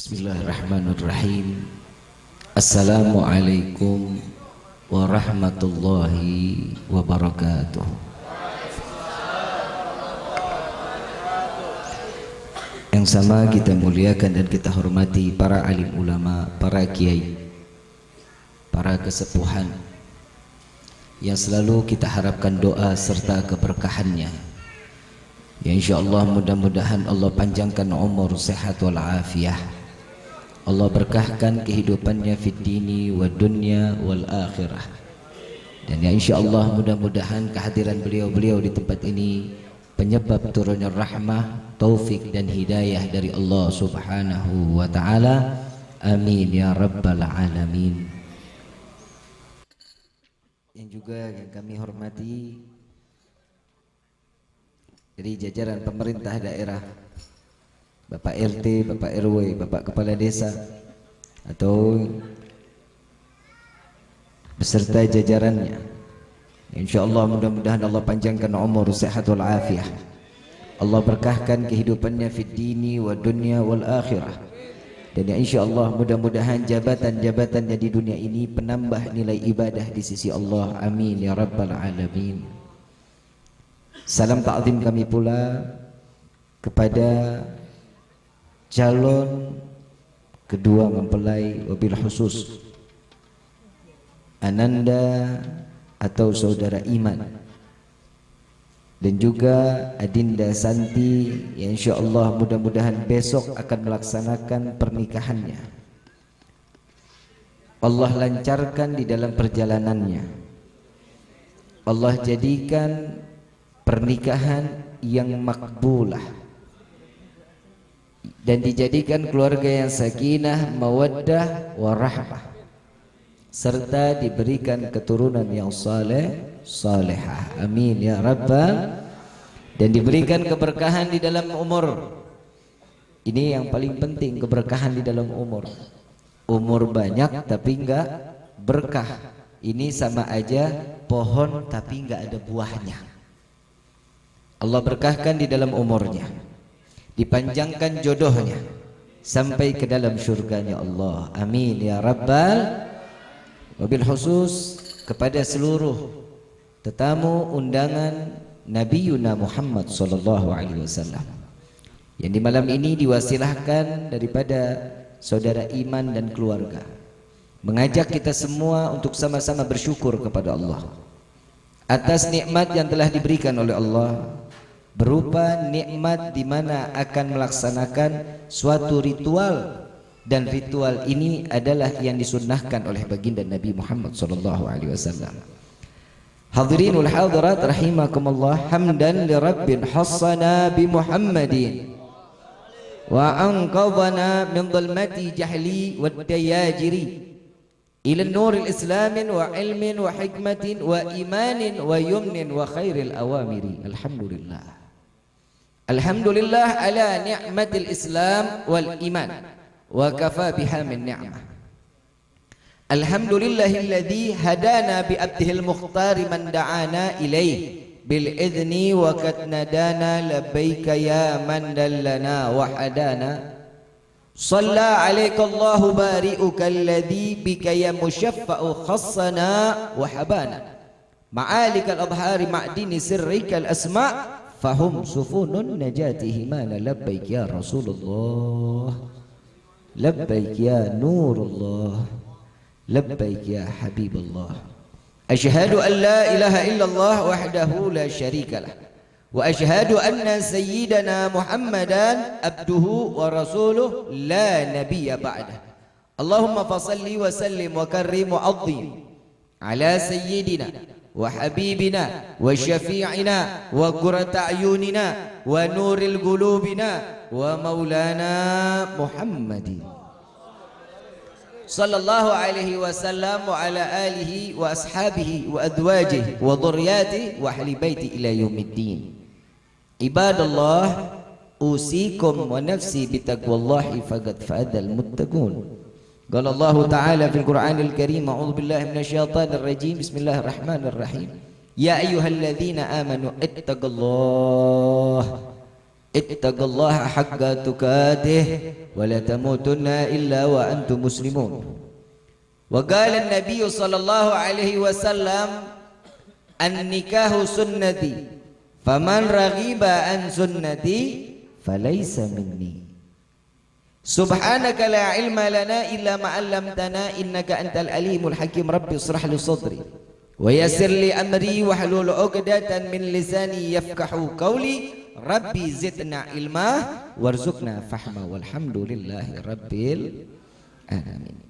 Bismillahirrahmanirrahim. Assalamualaikum warahmatullahi wabarakatuh. Yang sama kita muliakan dan kita hormati para alim ulama, para kiai, para kesepuhan yang selalu kita harapkan doa serta keberkahannya. Ya insyaallah mudah-mudahan Allah panjangkan umur, sehat wal afiyah. Allah berkahkan kehidupannya fid dini wa dunya wal akhirah. Dan ya insyaallah mudah-mudahan kehadiran beliau-beliau di tempat ini penyebab turunnya rahmah, taufik dan hidayah dari Allah Subhanahu wa taala. Amin ya rabbal alamin. Yang juga yang kami hormati dari jajaran pemerintah daerah, Bapak RT, Bapak RW, Bapak Kepala Desa atau beserta jajarannya. InsyaAllah mudah-mudahan Allah panjangkan umur, sehat wal afiyah. Allah berkahkan kehidupannya fid dini wa dunya wal akhirah. Dan ya insyaallah mudah-mudahan jabatan-jabatannya di dunia ini penambah nilai ibadah di sisi Allah. Amin ya rabbal alamin. Salam ta'zim kami pula kepada calon kedua mempelai, wabil khusus Ananda atau saudara Iman, dan juga Adinda Santi yang insyaallah mudah-mudahan besok akan melaksanakan pernikahannya. Allah lancarkan di dalam perjalanannya. Allah jadikan pernikahan yang makbulah dan dijadikan keluarga yang sakinah, mawaddah, warahmah, serta diberikan keturunan yang saleh, salihah. Amin ya rabbal. Dan diberikan keberkahan di dalam umur. Ini yang paling penting, keberkahan di dalam umur. Umur banyak tapi enggak berkah, ini sama aja pohon tapi enggak ada buahnya. Allah berkahkan di dalam umurnya, dipanjangkan jodohnya sampai ke dalam surganya Allah. Amin ya rabbal. Wabil khusus kepada seluruh tetamu undangan Nabi Yuna Muhammad sallallahu alaihi wasallam yang di malam ini diwasilahkan daripada saudara Iman dan keluarga, mengajak kita semua untuk sama-sama bersyukur kepada Allah atas nikmat yang telah diberikan oleh Allah, berupa nikmat di mana akan melaksanakan suatu ritual, dan ritual ini adalah yang disunnahkan oleh baginda Nabi Muhammad sallallahu alaihi wasallam. Hadirin wal hadirat rahimakumullah, hamdan li rabbin hassana bi Muhammadin wa anqadhana min dhulmati jahli wad dayajiri ila nuril islamin wa ilmin wa hikmatin wa imanin wa yumnin wa khairil awamiri. Alhamdulillah. Alhamdulillah ala ni'matil Islam wal iman wa kafa biha min ni'mah. Alhamdulillahilladzi hadana bi abdihil mukhtari man da'ana ilaih bil idzni wa katnadana labbaika ya man dallana wa hadana. Shalla alaika Allahu bari'uka alladzi bika ya musyaffa'u khassana wa habana ma'alikal abhari ma'dini sirrikal asma' fahum sufunun najatihi mana. Labbaik ya Rasulullah, labbaik ya Nurullah, labbaik ya Habibullah. Ashhadu an la ilaha illallah wahdahu la syarika lah, wa ashhadu anna sayyidana Muhammadan abduhu wa rasuluh la nabiyya ba'dah. Allahumma fasalli wa sallim wa karrim wa azim ala sayyidina wa habibina wa syafi'ina wa qurrata a'yunina wa nuril qulubina wa maulana Muhammadin sallallahu alaihi wasallam wa ala alihi wa ashabihi wa adwajihi wa dhurriyyatihi wa ahli baiti ila yaumiddin. Ibadallah, usikum wa nafsi bitaqwallahi faqad fa'adal muttaqun. Qala Allah Ta'ala fil Qur'anil Karim, a'udzu billahi minasyaitonir rajim, bismillahirrahmanirrahim. Ya ayyuhalladzina amanu ittaqullaha ittaqullaha haqqa tuqatih wa la tamutunna illa wa antum muslimun. Wa qala an-nabiy sallallahu alaihi wasallam an-nikahu sunnati faman raghiba an sunnati falaysa minni. Subhanaka la ilma lana illa ma 'allamtana innaka antal alimul hakim. Rabbi ishrah li sadri wa yassir li amri wahlul 'uqdatan min lisani yafqahu qawli. Rabbi zidna ilma warzuqna fahma walhamdulillahi rabbil alamin.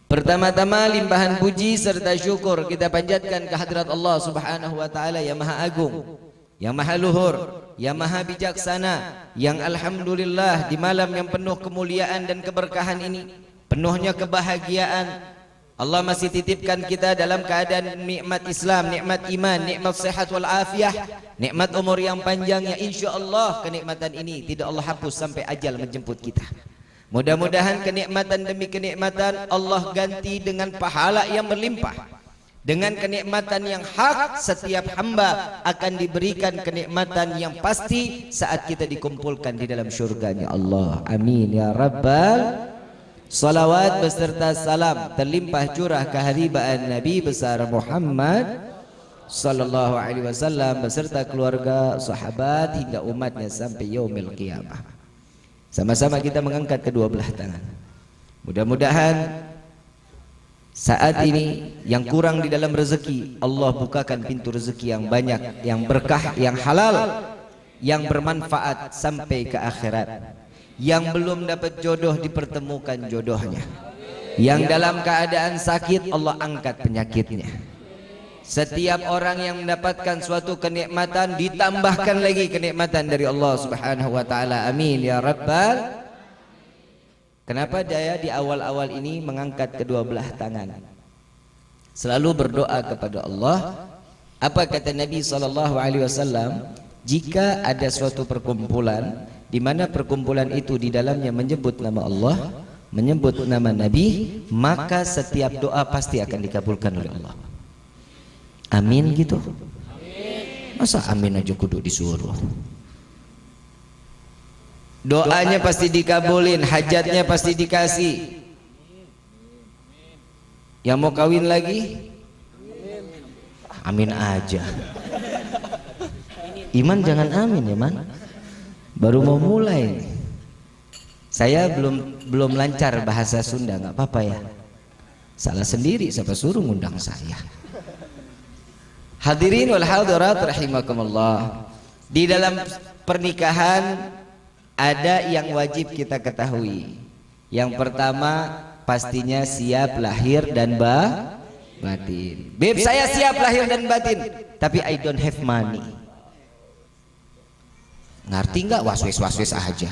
Pertama-tama limpahan puji serta syukur kita panjatkan kehadirat Allah Subhanahu wa taala yang Maha Agung, yang Maha Luhur, yang Maha Bijaksana, yang alhamdulillah di malam yang penuh kemuliaan dan keberkahan ini, penuhnya kebahagiaan, Allah masih titipkan kita dalam keadaan nikmat Islam, nikmat iman, nikmat sehat wal afiah, nikmat umur yang panjang yang insyaallah kenikmatan ini tidak Allah hapus sampai ajal menjemput kita. Mudah-mudahan kenikmatan demi kenikmatan Allah ganti dengan pahala yang berlimpah. Dengan kenikmatan yang hak, setiap hamba akan diberikan kenikmatan yang pasti saat kita dikumpulkan di dalam syurganya Allah. Amin ya rabbal. Salawat beserta salam terlimpah curah keharibaan Nabi besar Muhammad sallallahu alaihi wasallam beserta keluarga, sahabat hingga umatnya sampai yaumil qiyamah. Sama-sama kita mengangkat kedua belah tangan. Mudah-mudahan saat ini yang kurang di dalam rezeki Allah bukakan pintu rezeki yang banyak, yang berkah, yang halal, yang bermanfaat sampai ke akhirat. Yang belum dapat jodoh dipertemukan jodohnya. Yang dalam keadaan sakit Allah angkat penyakitnya. Setiap orang yang mendapatkan suatu kenikmatan ditambahkan lagi kenikmatan dari Allah Subhanahu wa taala. Amin ya rabbal. Kenapa saya di awal-awal ini mengangkat kedua belah tangan? Selalu berdoa kepada Allah. Apa kata Nabi sallallahu alaihi wasallam? Jika ada suatu perkumpulan di mana perkumpulan itu di dalamnya menyebut nama Allah, menyebut nama Nabi, maka setiap doa pasti akan dikabulkan oleh Allah. Amin gitu. Masa amin aja kudu disuruh? Doanya pasti dikabulin, hajatnya pasti dikasih. Yang mau kawin lagi? Amin aja. Iman jangan amin ya man. Baru mau mulai. Saya belum lancar bahasa Sunda, nggak apa-apa ya. Salah sendiri, siapa suruh ngundang saya. Hadirin wal hadirat rahimakumullah. Di dalam pernikahan ada yang wajib kita ketahui. Yang pertama pastinya siap lahir dan batin. Beb, saya siap lahir dan batin, tapi I don't have money. Ngerti nggak? Waswis aja.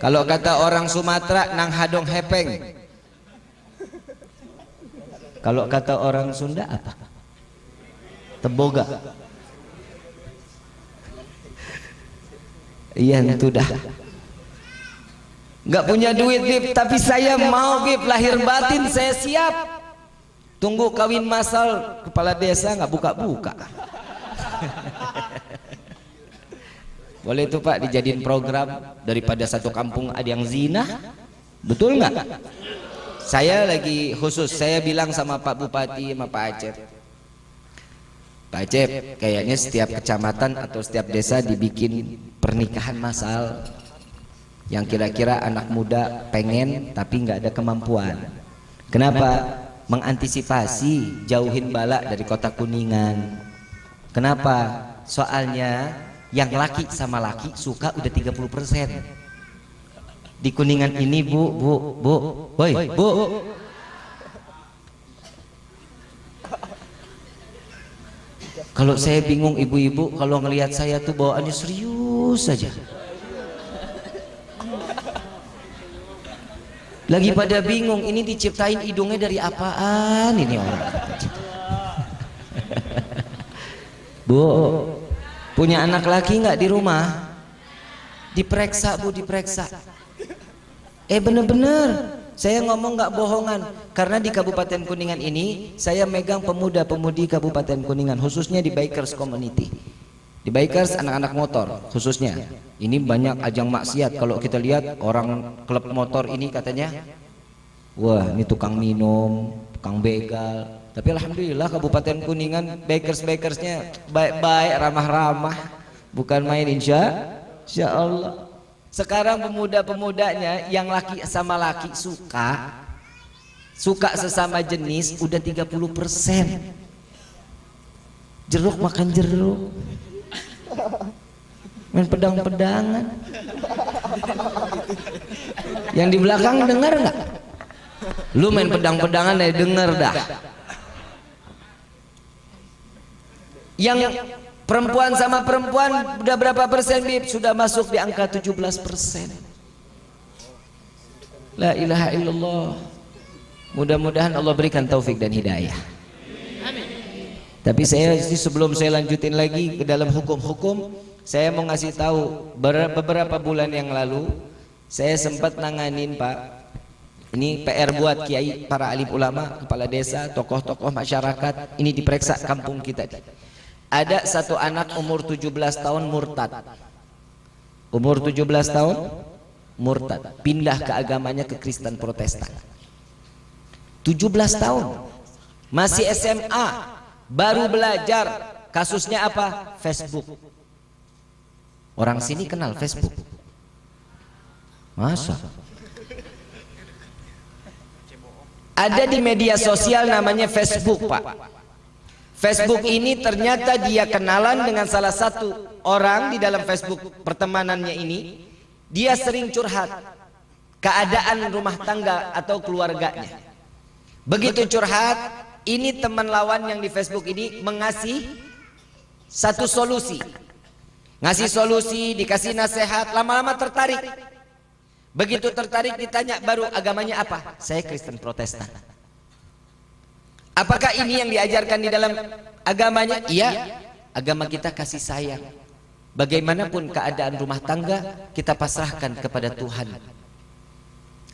Kalau kata orang Sumatera, nang hadong hepeng. Kalau kata orang Sunda apa? Teboga. Iya itu dah. Nggak punya duit Bib, tapi saya mau Bib lahir batin, saya siap. Tunggu kawin masal kepala desa nggak buka-buka. Boleh itu Pak dijadiin program, daripada satu kampung ada yang zina, betul nggak? Saya lagi khusus, saya bilang sama Pak Bupati sama Pak Acep, Pak Acep kayaknya setiap kecamatan atau setiap desa dibikin pernikahan massal yang kira-kira anak muda pengen tapi nggak ada kemampuan. Kenapa? Mengantisipasi jauhin bala dari kota Kuningan. Kenapa? Soalnya yang laki sama laki suka udah 30%. Di Kuningan ini bu, woi bu. Kalau saya bingung ibu-ibu kalau ngelihat saya tuh bawaannya serius saja. Lagi pada bingung ini diciptain hidungnya dari apaan ini orang. Bu, punya anak laki nggak di rumah? Diperiksa bu, diperiksa. Bener-bener, saya ngomong nggak bohongan. Karena di Kabupaten Kuningan ini, saya megang pemuda-pemudi Kabupaten Kuningan, khususnya di Bikers Community. Di bikers anak-anak motor khususnya. Ini banyak ajang maksiat. Kalau kita lihat orang klub motor ini katanya, wah ini tukang minum, tukang begal. Tapi alhamdulillah Kabupaten Kuningan bikers-bikersnya baik-baik, ramah-ramah, bukan main insya Allah. Sekarang pemuda-pemudanya yang laki sama laki suka sesama jenis udah 30%. Jeruk makan jeruk, main pedang-pedangan. Yang di belakang dengar nggak? Lu main pedang-pedangan ya denger dah. Yang perempuan sama perempuan udah berapa persen, Bib? Sudah masuk di angka 17%. La ilaha illallah. Mudah-mudahan Allah berikan taufik dan hidayah. Tapi saya sebelum saya lanjutin lagi ke dalam hukum-hukum, saya mau ngasih tahu beberapa bulan yang lalu saya sempat nanganin, Pak. Ini PR buat kiai, para alim ulama, kepala desa, tokoh-tokoh masyarakat. Ini diperiksa kampung kita. Ada satu anak umur 17 tahun murtad. Umur 17 tahun murtad, pindah ke agamanya ke Kristen Protestan. 17 tahun, masih SMA, baru belajar. Kasusnya apa? Facebook. Orang sini kenal Facebook? Masa? Ada di media sosial namanya Facebook, Pak. Facebook ini ternyata dia kenalan dengan salah satu orang di dalam Facebook pertemanannya ini. Dia sering curhat keadaan rumah tangga atau keluarganya. Begitu curhat, ini teman lawan yang di Facebook ini mengasih satu solusi. Ngasih solusi, dikasih nasihat, lama-lama tertarik. Begitu tertarik ditanya, baru agamanya apa? Saya Kristen Protestan. Apakah ini yang diajarkan di dalam agamanya? Iya, agama kita kasih sayang. Bagaimanapun keadaan rumah tangga, kita pasrahkan kepada Tuhan.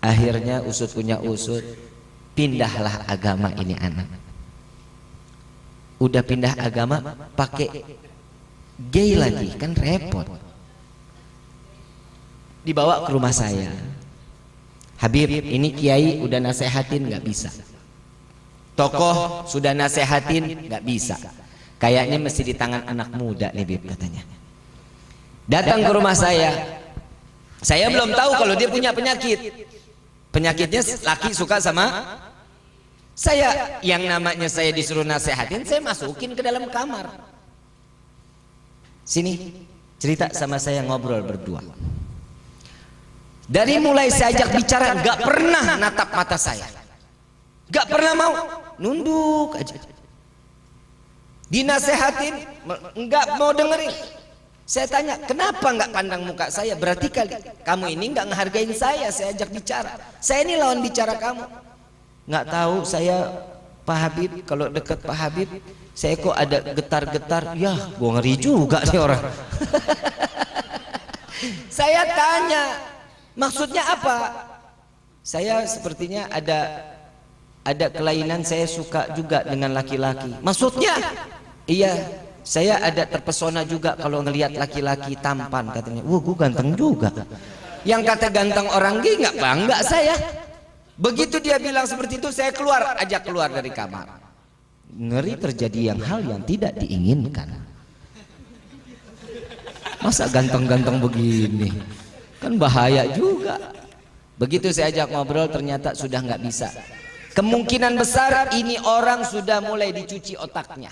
Akhirnya usut punya usut, pindahlah agama ini anak. Udah pindah agama, pakai gay lagi, kan repot. Dibawa ke rumah saya. Habib, ini kiai udah nasehatin nggak bisa. Tokoh sudah nasehatin nggak bisa. Kayaknya mesti di tangan anak muda nih, Bib, katanya. Datang ke rumah saya. Saya belum tahu kalau dia punya penyakit. Penyakitnya laki suka sama saya. Yang namanya saya disuruh nasehatin, saya masukin ke dalam kamar. Sini, cerita sama saya, ngobrol berdua. Dari mulai saya ajak bicara, nggak pernah natap mata saya. Gak pernah mau, nunduk aja. Dinasehatin, enggak mau dengerin. Saya tanya, kenapa enggak pandang muka saya? Berarti kali kamu ini enggak ngehargain saya ajak bicara. Saya ini lawan bicara kamu. Enggak tahu saya, Pak Habib, kalau deket Pak Habib, saya kok ada getar-getar. Ya, gua ngeri juga nih orang. Saya tanya, maksudnya apa? Saya sepertinya ada kelainan, saya suka juga dengan laki-laki. Maksudnya? Iya, saya ada terpesona juga kalau ngelihat laki-laki tampan, katanya. Wah, gue ganteng juga. Yang kata ganteng orang gay nggak bangga saya. Begitu dia bilang seperti itu, saya ajak keluar dari kamar. Ngeri terjadi hal yang tidak diinginkan. Masa ganteng-ganteng begini? Kan bahaya juga. Begitu saya ajak ngobrol, ternyata sudah nggak bisa. Kemungkinan besar ini orang sudah mulai dicuci otaknya.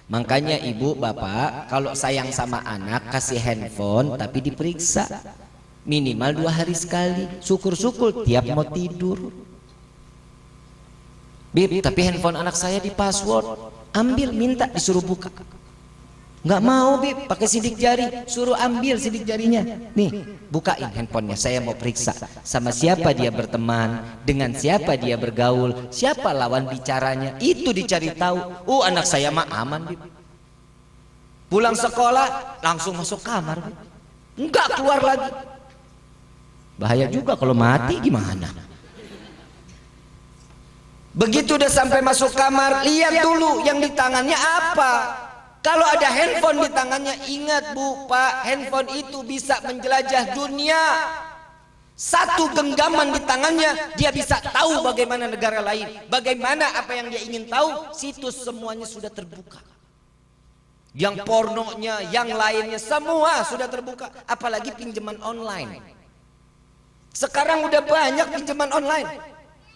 Makanya ibu bapak kalau sayang sama anak, kasih handphone tapi diperiksa minimal 2 hari sekali. Syukur-syukur tiap mau tidur. Bib, tapi handphone anak saya di password. Ambil, minta disuruh buka. Nggak mau, Bib, pakai sidik jari. Suruh ambil sidik jarinya. Nih, bukain handphonenya, saya mau periksa sama siapa dia berteman, dengan siapa dia bergaul, siapa lawan bicaranya. Itu dicari tahu. Anak saya mah aman, Bib. Pulang sekolah langsung masuk kamar, Bib. Enggak keluar lagi. Bahaya juga kalau mati gimana. Begitu udah sampai masuk kamar, lihat dulu yang di tangannya apa. Kalau ada handphone di tangannya, ingat Bu, Pak, handphone itu bisa menjelajah dunia. Satu genggaman di tangannya, dia bisa tahu bagaimana negara lain, bagaimana apa yang dia ingin tahu. Situs semuanya sudah terbuka. Yang pornonya, yang lainnya, semua sudah terbuka. Apalagi pinjaman online. Sekarang udah banyak pinjaman online.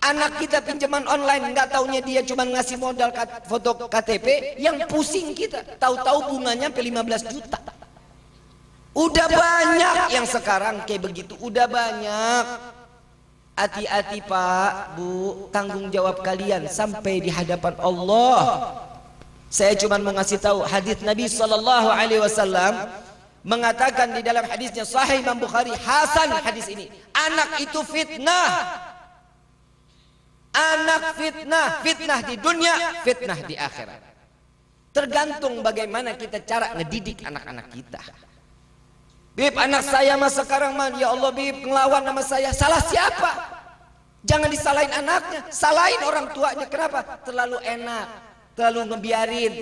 Anak kita pinjaman online, nggak taunya dia cuma ngasih modal foto KTP, yang pusing kita. Tahu-tahu bunganya sampai 15 juta. Udah banyak yang sekarang kayak begitu, udah banyak. Hati-hati Pak, Bu, tanggung jawab kalian sampai di hadapan Allah. Saya cuma mau ngasih tahu hadis Nabi Sallallahu Alaihi Wasallam mengatakan di dalam hadisnya Sahih Imam Bukhari, hasan hadis ini. Anak itu fitnah. Anak fitnah, fitnah di dunia, fitnah di akhirat. Tergantung bagaimana kita cara ngedidik anak-anak kita. Bib, anak saya mas sekarang man, ya Allah Bib, ngelawan sama saya. Salah siapa? Jangan disalahin anaknya, salahin orang tuanya. Kenapa? Terlalu enak, terlalu ngebiarin.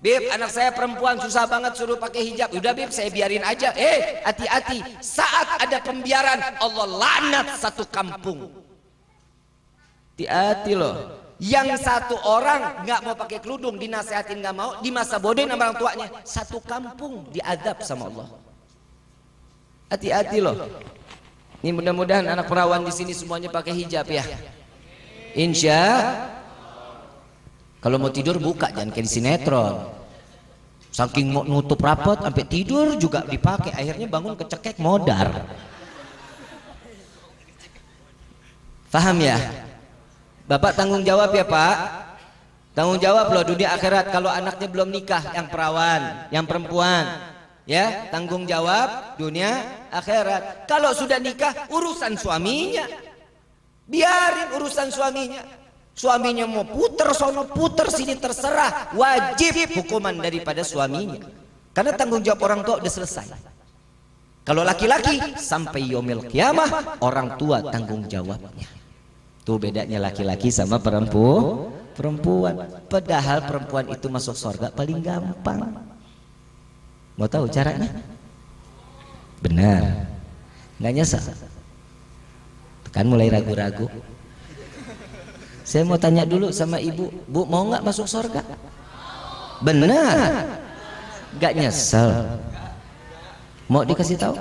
Bib, anak saya perempuan susah banget suruh pakai hijab. Udah Bib, saya biarin aja. Hati-hati, saat ada pembiaran, Allah laknat satu kampung. Hati-hati loh. Yang satu orang nggak mau pakai kerudung, dinasehatin nggak mau, di masa bodohin sama orang tuanya, satu kampung diadab sama Allah. Hati-hati loh. Ini mudah-mudahan anak perawan di sini semuanya pakai hijab ya. Insya. Kalau mau tidur buka, jangan kayak di sinetron. Saking mau nutup rapat sampai tidur juga dipakai, akhirnya bangun kecekek modar. Paham ya? Bapak tanggung jawab ya Pak. Tanggung jawab loh dunia akhirat. Kalau anaknya belum nikah, yang perawan, yang perempuan, ya tanggung jawab dunia akhirat. Kalau sudah nikah, urusan suaminya, biarin urusan suaminya. Suaminya mau puter sono puter sini terserah. Wajib hukuman daripada suaminya. Karena tanggung jawab orang tua udah selesai. Kalau laki-laki sampai yaumil kiamah, orang tua tanggung jawabnya. Tuh bedanya laki-laki sama perempuan. Padahal perempuan itu masuk surga paling gampang. Mau tahu caranya? Benar. Nggak nyesal. Kan mulai ragu-ragu. Saya mau tanya dulu sama ibu, Bu mau nggak masuk surga? Benar. Nggak nyesel. Mau dikasih tahu?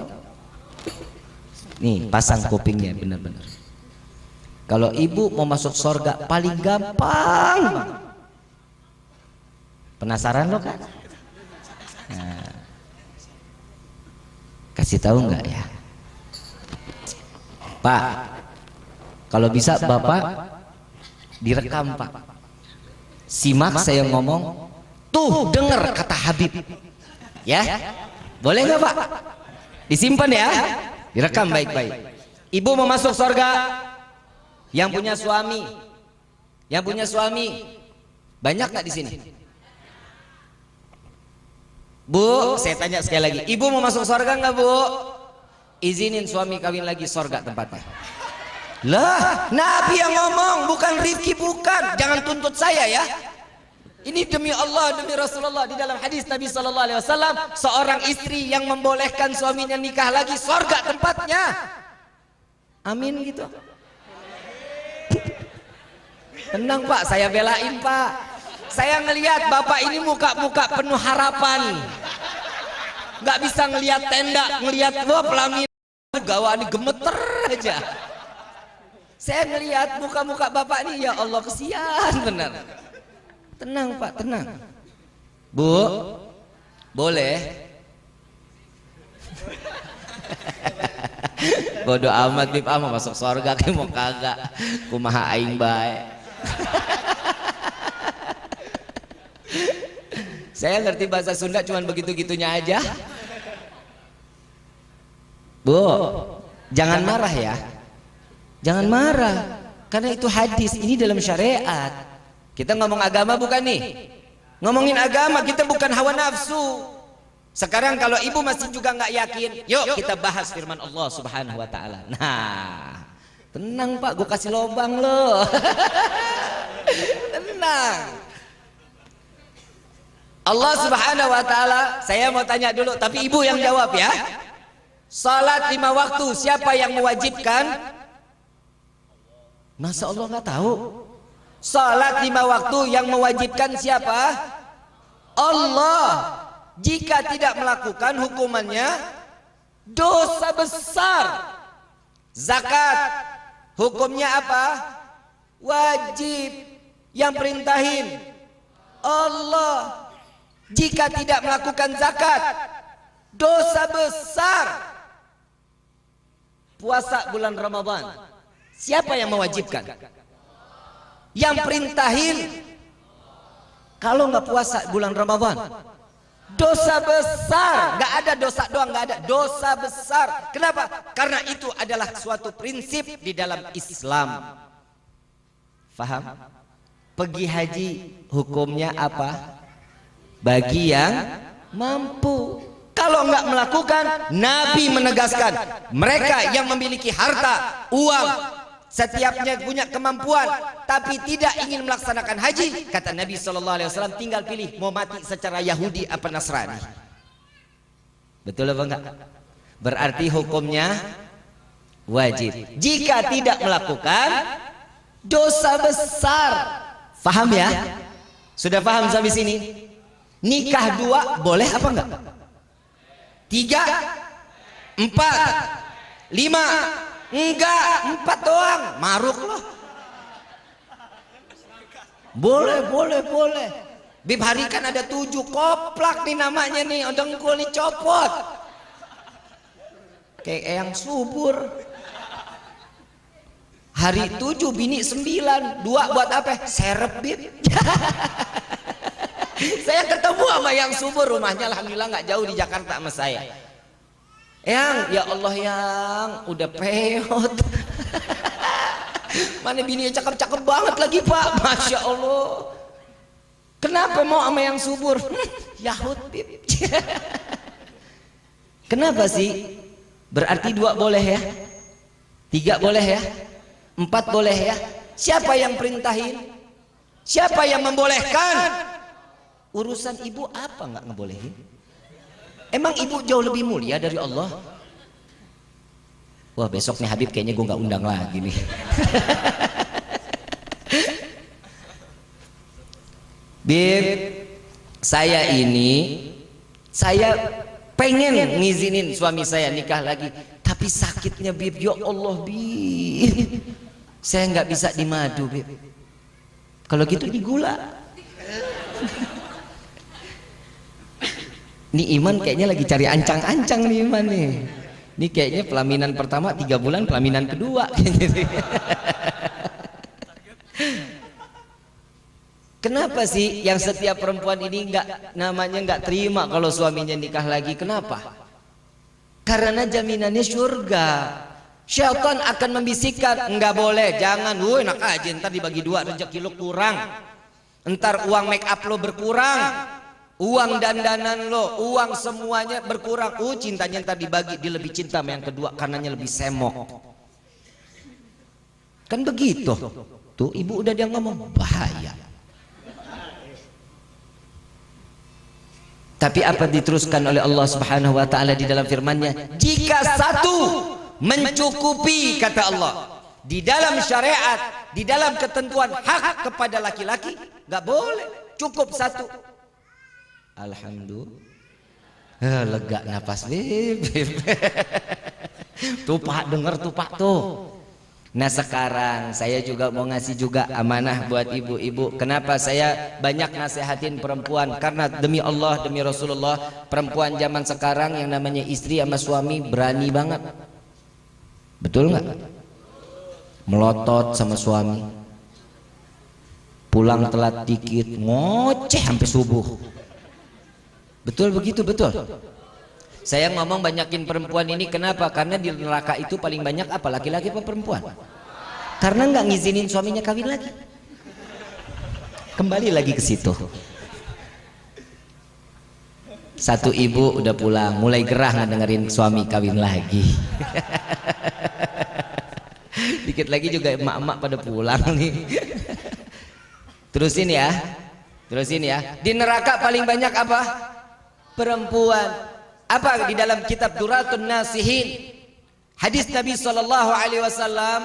Nih pasang kupingnya benar-benar. Kalau ibu mau masuk surga paling gampang. Penasaran lo kan? Nah, kasih tahu nggak ya? Pak, kalau bisa Bapak direkam Pak. Simak saya ngomong. Tuh dengar kata Habib. Ya? Boleh nggak Pak? Disimpan ya? Direkam baik-baik. Ibu mau masuk surga. Yang punya suami, banyak nggak di sini? Bu, saya tanya sekali lagi, ibu mau masuk surga nggak Bu? Izinin suami kawin lagi, surga tempatnya. Lah, Nabi yang ngomong, bukan Rifki, bukan. Jangan tuntut saya ya. Ini demi Allah, demi Rasulullah. Di dalam hadis Nabi Sallallahu Alaihi Wasallam, seorang istri yang membolehkan suaminya nikah lagi, surga tempatnya. Amin gitu. Tenang Pak, saya belain Pak. Saya ngelihat Bapak ini muka-muka penuh harapan. Nggak bisa ngelihat tenda, ngelihat wah pelaminan gawaan gemeter aja. Saya ngelihat muka-muka Bapak ini, ya Allah kesian benar. Tenang Pak, tenang. Bu, boleh. Bodoh amat Bib, mau masuk surga kayak mau kagak. Kumaha aing bae. Saya ngerti bahasa Sunda cuman begitu-gitunya aja. Bu, jangan marah ya. Jangan marah. Karena itu hadis, ini dalam syariat. Kita ngomong agama bukan nih. Ngomongin agama, kita bukan hawa nafsu. Sekarang kalau ibu masih juga nggak yakin, yuk kita bahas firman Allah Subhanahu wa taala. Nah, tenang Pak, gue kasih lobang loh. Tenang. Allah Subhanahu wa taala, saya mau tanya dulu tapi ibu yang jawab ya. Salat 5 waktu siapa yang mewajibkan? Masa Allah nggak tahu? Salat 5 waktu yang mewajibkan siapa? Allah. Jika tidak melakukan hukumannya dosa besar. Zakat hukumnya apa? Wajib. Yang perintahin Allah. Jika tidak melakukan zakat dosa besar. Puasa bulan Ramadan siapa yang mewajibkan? Yang perintahin. Kalau nggak puasa bulan Ramadan dosa besar. Nggak ada dosa doang, nggak ada dosa besar. Kenapa? Karena itu adalah suatu prinsip di dalam Islam. Faham? Pergi haji hukumnya apa? Bagi yang mampu. Kalau nggak melakukan, Nabi menegaskan mereka yang memiliki harta, uang, setiapnya punya kemampuan, tapi tidak ingin melaksanakan haji, kata Nabi SAW, tinggal pilih mau mati secara Yahudi apa Nasrani. Betul apa enggak? Berarti hukumnya wajib. Jika tidak melakukan, dosa besar. Faham ya? Sudah paham sampai sini? Nikah 2 boleh apa enggak? 3, 4, 5, enggak, 4 doang. Maruk loh. Boleh. Bib hari kan ada 7 koplak nih namanya nih. Dengkul nih copot. Kayak yang subur. Hari 7 bini 9. 2 buat apa? Serep bib. Saya ketemu sama yang subur, rumahnya alhamdulillah nggak jauh di Jakarta sama saya. Yang ya Allah yang udah peot. Mana bininya cakep-cakep banget lagi Pak, Masya Allah. Kenapa mau sama yang subur? Yahud bib. Kenapa sih? Berarti 2 boleh ya, 3 boleh ya, 4 boleh ya. Siapa yang perintahin? Siapa yang membolehkan? Urusan ibu apa nggak ngebolehin? Emang ibu jauh lebih mulia dari Allah? Wah besok nih Habib kayaknya gue nggak undang lagi nih. Bib, saya pengen ngizinin suami saya nikah lagi, tapi sakitnya Bib, ya Allah Bib, saya nggak bisa dimadu Bib. Kalau gitu digula. Ini Iman kayaknya lagi cari ancang-ancang nih Iman nih. Ini kayaknya pelaminan pertama 3 bulan, pelaminan kedua. Kenapa sih yang setiap perempuan ini nggak terima kalau suaminya nikah lagi? Kenapa? Karena jaminannya surga. Syaitan akan membisikkan, enggak boleh, jangan, woi enak aja, ntar dibagi 2 rezeki lo kurang. Ntar uang make up lo berkurang, uang dandanan lo, uang semuanya berkurang. Cintanya ntar dibagi, dia lebih cinta sama yang kedua karenanya lebih semok. Kan begitu. Tuh ibu udah dia ngomong bahaya. Tapi apa diteruskan oleh Allah Subhanahu wa taala di dalam firman-Nya? Jika satu mencukupi, kata Allah, di dalam syariat, di dalam ketentuan hak kepada laki-laki, nggak boleh, cukup 1. Alhamdulillah, lega napas bib. Tuh Pak, denger tuh Pak tuh. Nah sekarang saya juga mau ngasih juga amanah buat ibu-ibu. Kenapa saya banyak nasihatin perempuan? Karena demi Allah, demi Rasulullah, perempuan zaman sekarang yang namanya istri sama suami berani banget. Betul nggak? Melotot sama suami, pulang telat dikit ngoceh sampai subuh. Betul begitu, betul. Saya ngomong banyakin perempuan ini kenapa? Karena di neraka itu paling banyak apa? Laki-laki apa perempuan? Karena nggak ngizinin suaminya kawin lagi. Kembali lagi ke situ. Satu ibu udah pulang, mulai gerah ngedengerin suami kawin lagi. Dikit lagi juga emak-emak pada pulang nih. Terusin ya. Terusin ya. Di neraka paling banyak apa? Perempuan. Apa di dalam kitab Duratun Nasihin? Hadis Nabi SAW,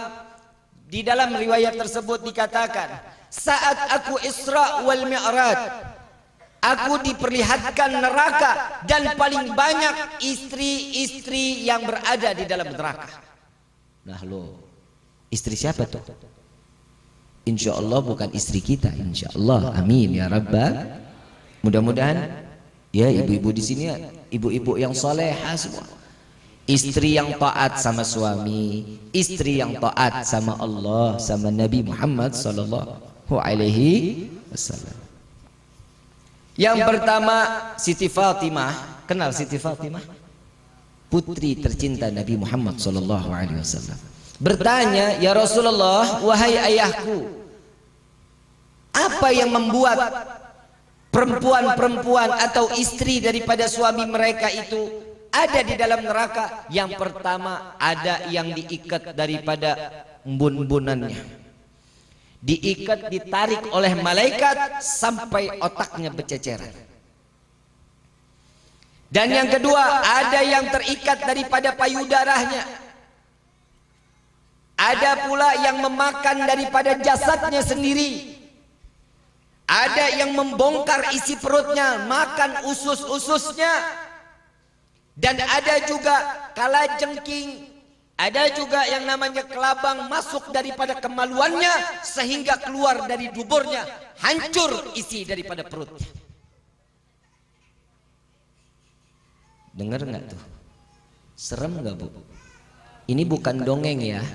di dalam riwayat tersebut dikatakan, saat aku Isra wal Mi'raj, aku diperlihatkan neraka dan paling banyak istri-istri yang berada di dalam neraka. Nah lo, istri siapa tuh? Insya Allah bukan istri kita, insya Allah. Amin ya Rabbal. Mudah-mudahan ya ibu-ibu di sini, ibu-ibu yang salehah semua. Istri yang taat sama suami, istri yang taat sama Allah, sama Nabi Muhammad sallallahu alaihi wasallam. Yang pertama Siti Fatimah. Kenal Siti Fatimah? Putri tercinta Nabi Muhammad sallallahu alaihi wasallam. Bertanya, ya Rasulullah, wahai ayahku, apa yang membuat perempuan-perempuan atau istri daripada suami mereka itu ada di dalam neraka? Yang pertama, ada yang diikat daripada bun-bunannya, diikat, ditarik oleh malaikat sampai otaknya berceceran. Dan yang kedua, ada yang terikat daripada payudaranya. Ada pula yang memakan daripada jasadnya sendiri. Ada yang membongkar isi perutnya, makan usus-ususnya. Dan ada juga kalajengking, ada juga yang namanya kelabang masuk daripada kemaluannya sehingga keluar dari duburnya, hancur isi daripada perutnya. Dengar nggak tuh? Serem nggak bu? Ini bukan dongeng ya.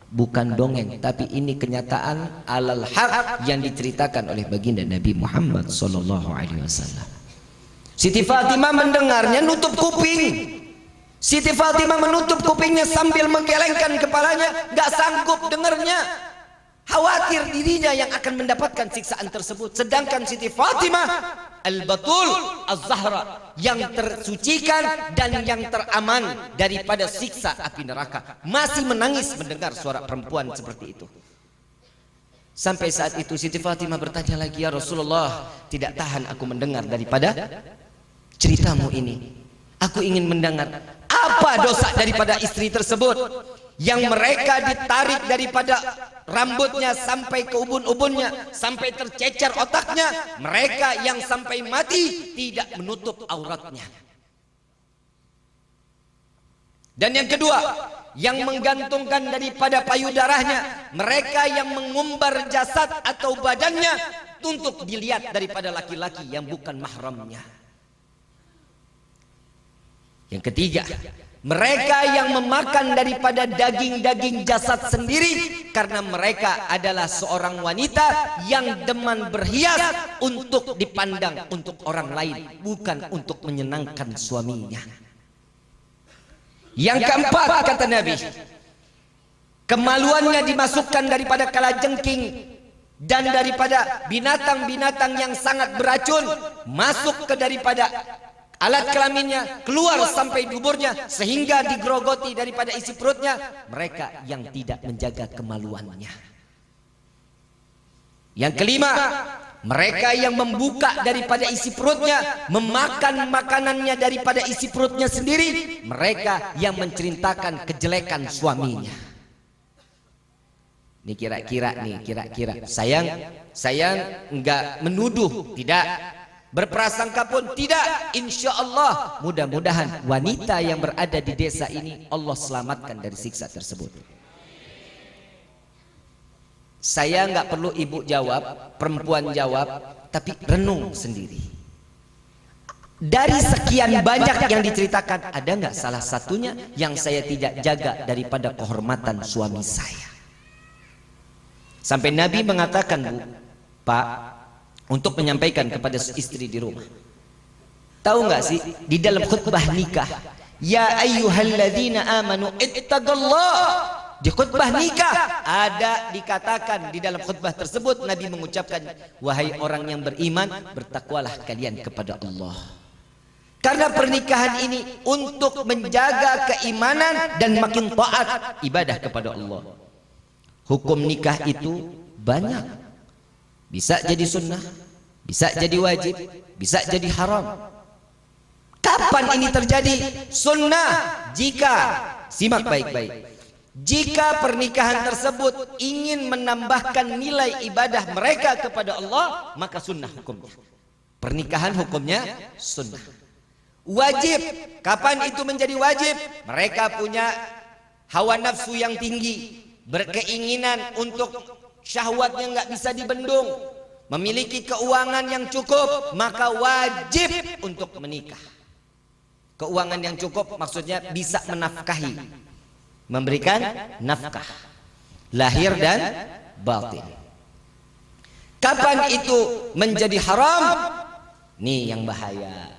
Bukan dongeng, tapi ini kenyataan alal haq yang diceritakan oleh baginda Nabi Muhammad sallallahu alaihi wasallam. Siti Fatimah mendengarnya nutup kuping. Siti Fatimah menutup kupingnya sambil menggelengkan kepalanya, nggak sanggup dengarnya. Khawatir dirinya yang akan mendapatkan siksaan tersebut. Sedangkan Siti Fatimah Al-Batul Az-Zahra yang tersucikan dan yang teraman daripada siksa api neraka masih menangis mendengar suara perempuan seperti itu. Sampai saat itu Siti Fatimah bertanya lagi, ya Rasulullah, tidak tahan aku mendengar daripada ceritamu ini. Aku ingin mendengar apa dosa daripada istri tersebut yang mereka ditarik daripada rambutnya sampai ke ubun-ubunnya, sampai tercecer otaknya, mereka yang sampai mati tidak menutup auratnya. Dan yang kedua, yang menggantungkan daripada payudaranya, mereka yang mengumbar jasad atau badannya untuk dilihat daripada laki-laki yang bukan mahramnya. Yang ketiga, mereka yang memakan daripada daging-daging jasad sendiri karena mereka adalah seorang wanita yang demen berhias untuk dipandang untuk orang lain, bukan untuk menyenangkan suaminya. Yang keempat, kata Nabi, kemaluannya dimasukkan daripada kalajengking dan daripada binatang-binatang yang sangat beracun masuk ke daripada alat kelaminnya, keluar sampai duburnya sehingga digerogoti daripada isi perutnya. Mereka yang tidak menjaga kemaluannya. Yang kelima, mereka yang membuka daripada isi perutnya, memakan makanannya daripada isi perutnya sendiri. Mereka yang menceritakan kejelekan suaminya. Ini kira-kira saya enggak menuduh, tidak berprasangka pun tidak. Insya Allah mudah-mudahan wanita yang berada di desa ini Allah selamatkan dari siksa tersebut. Saya nggak perlu ibu jawab, perempuan jawab, tapi renung sendiri. Dari sekian banyak yang diceritakan, ada nggak salah satunya yang saya tidak jaga daripada kehormatan suami saya? Sampai Nabi mengatakan, Bu, Pak, untuk menyampaikan kepada istri di rumah. Tahu nggak sih di dalam khutbah nikah, ya ayyuhalladzina amanu ittaqullah, di khutbah nikah ada dikatakan di dalam khutbah tersebut Nabi mengucapkan, wahai orang yang beriman, bertakwalah kalian kepada Allah. Karena pernikahan ini untuk menjaga keimanan dan makin taat ibadah kepada Allah. Hukum nikah itu banyak. Bisa jadi sunnah, Bisa jadi wajib, bisa jadi haram. Kapan ini terjadi? Sunnah. Jika, simak baik-baik, jika pernikahan tersebut ingin menambahkan nilai ibadah mereka kepada Allah, maka sunnah hukumnya. Pernikahan hukumnya sunnah. Wajib, kapan itu menjadi wajib? Mereka punya hawa nafsu yang tinggi, berkeinginan untuk syahwatnya nggak bisa dibendung, memiliki keuangan yang cukup, maka wajib untuk menikah. Keuangan yang cukup maksudnya bisa menafkahi, memberikan nafkah lahir dan batin. Kapan itu menjadi haram? Nih yang bahaya.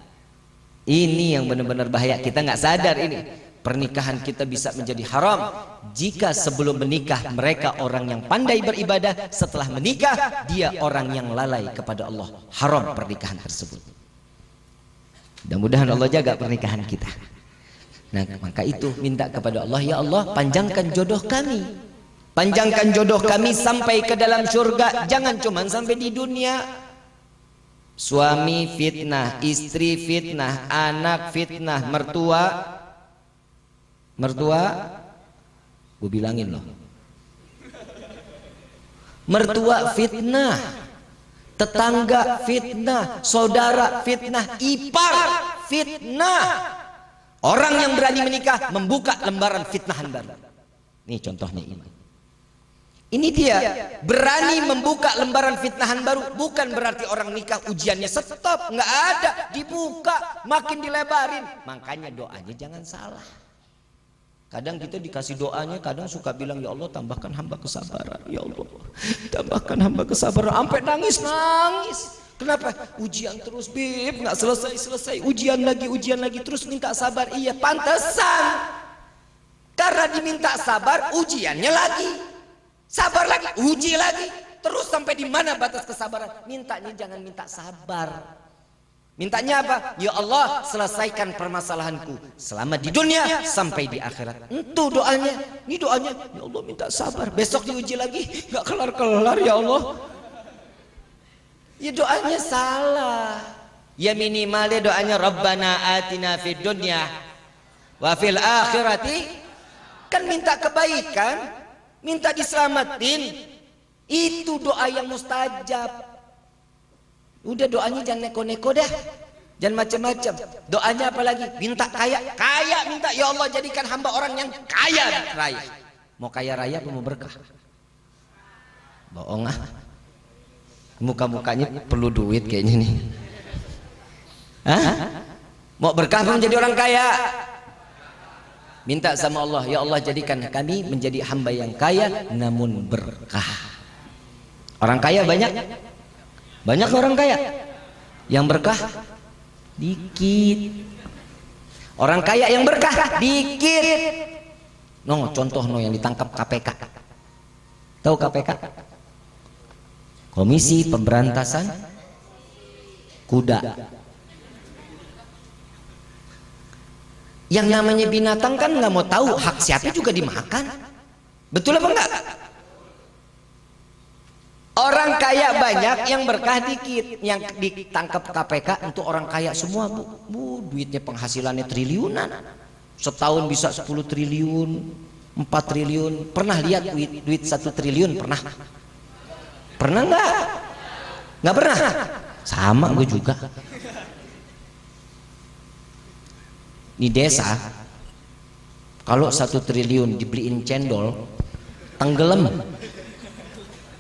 Ini yang benar-benar bahaya. Kita nggak sadar ini. Pernikahan kita bisa menjadi haram jika sebelum menikah mereka orang yang pandai beribadah, setelah menikah dia orang yang lalai kepada Allah. Haram pernikahan tersebut. Mudah-mudahan Allah jaga pernikahan kita. Nah, maka itu minta kepada Allah, ya Allah, panjangkan jodoh kami. Panjangkan jodoh kami sampai ke dalam surga, jangan cuma sampai di dunia. Suami fitnah, istri fitnah, anak fitnah, mertua gue bilangin loh, mertua fitnah, tetangga fitnah, saudara fitnah, ipar fitnah. Orang yang berani menikah membuka lembaran fitnahan baru. Ini contohnya ini. Ini dia, berani membuka lembaran fitnahan baru. Bukan berarti orang nikah ujiannya stop, nggak ada, dibuka, makin dilebarin. Makanya doanya jangan salah. Kadang kita dikasih doanya, kadang suka bilang, ya Allah tambahkan hamba kesabaran, ya Allah tambahkan hamba kesabaran, sampai nangis. Kenapa? Ujian terus, Bib, nggak selesai, ujian lagi, terus minta sabar. Iya, pantesan. Karena diminta sabar, ujiannya lagi. Sabar lagi, uji lagi. Terus sampai di mana batas kesabaran? Mintanya jangan minta sabar. Mintanya apa? Ya Allah, selesaikan permasalahanku selama di dunia sampai di akhirat. Itu doanya. Ini doanya, ya Allah minta sabar. Besok diuji lagi, nggak kelar-kelar ya Allah. Ya doanya salah. Ya minimalnya doanya Rabbana atina fid dunya wa fil akhirati. Kan minta kebaikan, minta diselamatin. Itu doa yang mustajab. Udah doanya jangan neko-neko dah, jangan macam-macam. Doanya apa lagi? Minta kaya, minta ya Allah jadikan hamba orang yang kaya raya. Mau kaya raya apa mau berkah? Bohong ah. Muka-mukanya perlu duit kayaknya nih. Hah? Mau berkah apa menjadi orang kaya? Minta sama Allah, ya Allah jadikan kami menjadi hamba yang kaya namun berkah. Orang kaya banyak. Banyak orang kaya. Yang berkah dikit. Orang kaya yang berkah dikit. No, contoh no yang ditangkap KPK. Tahu KPK? Komisi Pemberantasan Kuda. Yang namanya binatang kan nggak mau tahu hak siapa juga dimakan. Betul apa enggak? Orang kaya banyak, yang berkah dikit. Yang ditangkap KPK untuk orang kaya semua, bu, duitnya penghasilannya triliunan. Setahun bisa 10 triliun, 4 triliun. Pernah lihat duit 1 triliun? Pernah? Pernah nggak? Nggak pernah? Sama gue juga. Di desa, kalau 1 triliun dibeliin cendol, tenggelam.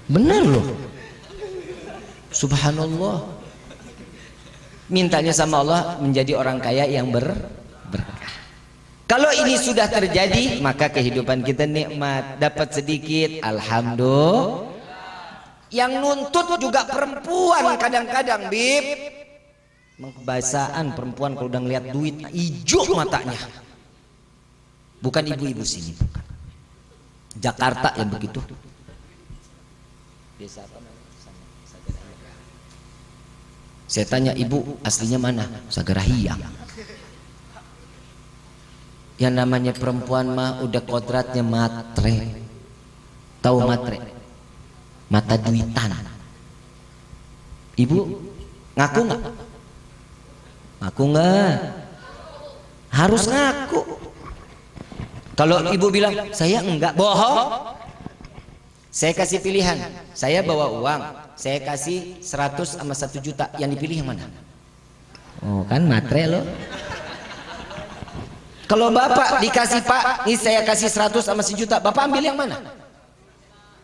Benar loh. Subhanallah. Mintanya sama Allah menjadi orang kaya yang berkah. Kalau ini sudah terjadi, maka kehidupan kita nikmat. Dapat sedikit, alhamdulillah. Yang nuntut juga perempuan kadang-kadang, Bib. Kebiasaan perempuan kalau udah ngeliat duit hijau matanya. Bukan ibu-ibu sini, bukan. Jakarta yang begitu. Desa apa namanya? Saya tanya, ibu aslinya mana? Sagarahia. Yang namanya perempuan mah udah kodratnya matre. Tahu matre? Mata duitan. Ibu Ngaku nggak? Ngaku nggak? Harus ngaku. Kalau ibu bilang saya enggak, bohong. Saya kasih pilihan, saya bawa uang, saya kasih 100 sama 1 juta, yang dipilih yang mana? Oh kan matre loh. Kalau bapak dikasih, Pak, ini saya kasih 100 sama 1 juta, bapak ambil yang mana?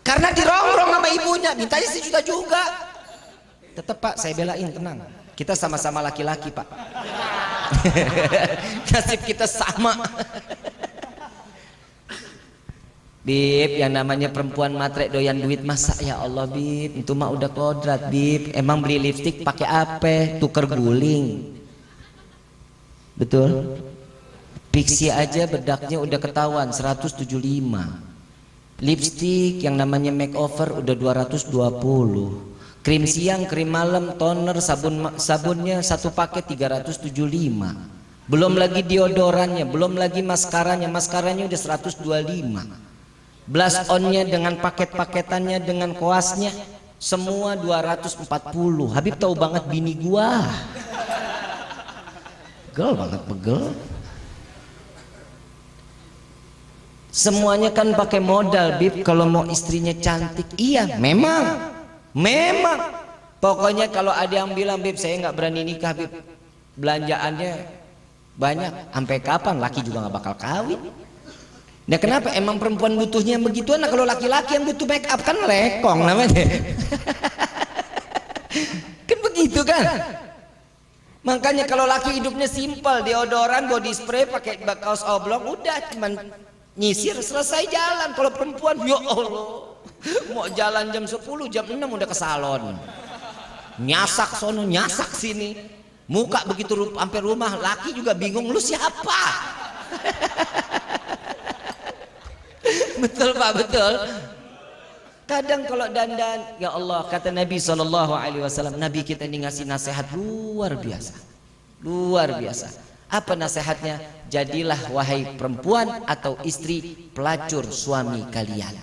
Karena dirongrong sama ibunya, mintanya 1 juta juga. Tetap Pak, saya belain, tenang. Kita sama-sama laki-laki Pak. Nasib kita sama. Bib, yang namanya perempuan matre doyan duit, masa ya Allah Bib, itu mah udah kodrat Bib. Emang beli lipstik pakai apa? Tuker guling. Betul? Pixie aja bedaknya udah ketahuan 175. Lipstik yang namanya makeover udah 220. Krim siang, krim malam, toner, sabunnya satu paket 375. Belum lagi deodorannya, belum lagi maskaranya, maskaranya udah 125. Blush onnya dengan paket-paketannya, dengan koasnya, semua 240. Habib tahu banget bini gua. Begel banget, begel. Semuanya kan pakai modal Bib kalau mau istrinya cantik. Iya, memang. Pokoknya kalau ada yang bilang Bib saya nggak berani nikah Bib, belanjaannya banyak, sampai kapan laki juga nggak bakal kawin. Nah kenapa? Emang perempuan butuhnya yang begituan. Nah kalau laki-laki yang butuh make up kan lekong namanya. Kan begitu kan. Makanya kalau laki hidupnya simpel, deodoran, body spray, pakai kaos oblong, udah cuman nyisir selesai jalan. Kalau perempuan ya Allah, mau jalan jam 10, jam 6 udah ke salon, nyasak sono, nyasak sini, muka begitu sampai rumah, laki juga bingung lu siapa. Betul Pak, betul. Kadang kalau dandan, ya Allah, kata Nabi SAW, Nabi kita ini ngasih nasihat luar biasa, luar biasa. Apa nasihatnya? Jadilah wahai perempuan atau istri pelacur suami kalian.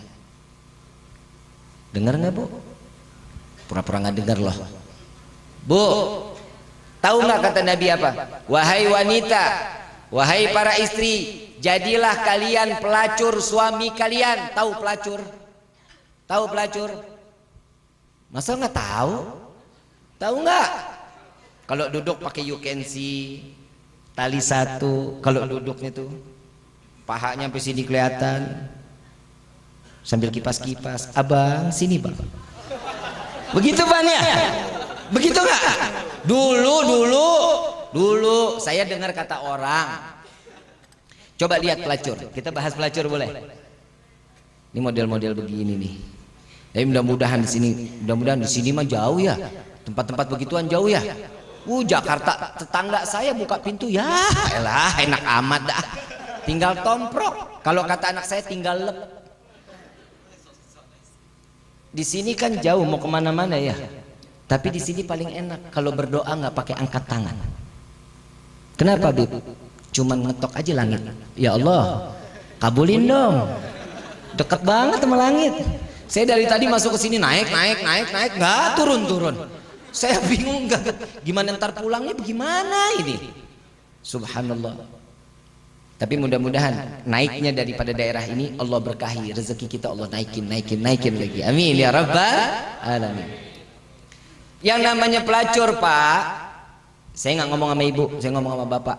Dengar nggak Bu? Pura-pura nggak dengar loh. Bu, tahu nggak kata Nabi apa? Wahai wanita, wahai para istri, jadilah kalian pelacur suami kalian. Tahu pelacur? Tahu pelacur? Masa nggak tahu? Tahu nggak? Kalau duduk pakai you can see, tali satu. Kalau duduknya tuh pahanya sampai sini kelihatan, sambil kipas-kipas. Abang sini bang. Begitu Bang ya? Begitu nggak? Dulu saya dengar kata orang. Coba lihat pelacur. Kita bahas pelacur boleh? Ini model-model begini nih. Tapi mudah-mudahan di sini mah jauh ya. Tempat-tempat begituan jauh ya. Jakarta, tetangga saya buka pintu ya, elah enak amat dah. Tinggal tomprok. Kalau kata anak saya tinggal lep. Di sini kan jauh mau kemana-mana ya. Tapi di sini paling enak kalau berdoa nggak pakai angkat tangan. Kenapa Bib? Cuman ngetok aja langit. Ya Allah, kabulin dong. Dekat banget sama langit. Saya dari tadi masuk ke sini naik, nggak turun. Saya bingung gimana ntar pulangnya bagaimana ini. Subhanallah. Tapi mudah-mudahan naiknya daripada daerah ini Allah berkahi, rezeki kita Allah naikin lagi. Amin ya rabbal alamin. Yang namanya pelacur Pak, saya nggak ngomong sama ibu, saya ngomong sama bapak.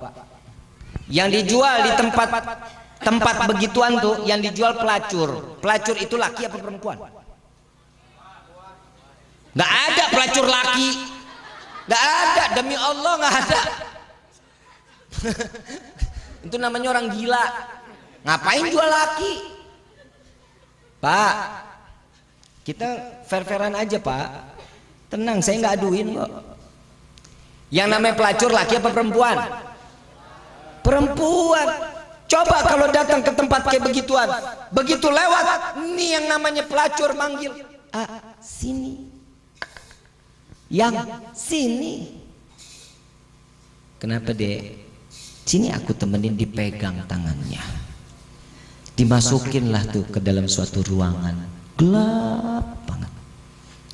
Yang dijual di tempat begituan tuh, yang dijual pelacur. Pelacur itu laki apa perempuan? Nggak ada pelacur laki, nggak ada, demi Allah nggak ada. Itu namanya orang gila. Ngapain jual laki? Pak, kita fair-fairan aja Pak. Tenang, saya nggak aduin kok. Yang namanya pelacur laki apa perempuan? Perempuan. Coba kalau datang ke tempat kayak begituan, begitu lewat, ini yang namanya pelacur manggil, sini, yang sini. Kenapa Dek? Sini aku temenin, dipegang tangannya, dimasukinlah tuh ke dalam suatu ruangan gelap banget,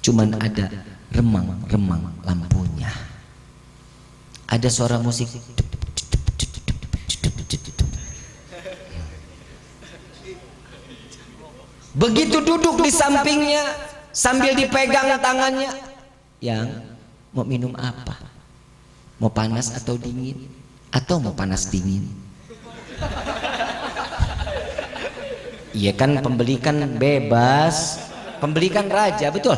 cuman ada remang-remang lampunya. ada suara musik. Begitu duduk di sampingnya sambil dipegang tangannya, yang mau minum apa? Mau panas atau dingin? Atau mau panas dingin? Iya kan, pembelikan bebas, pembelikan raja, betul.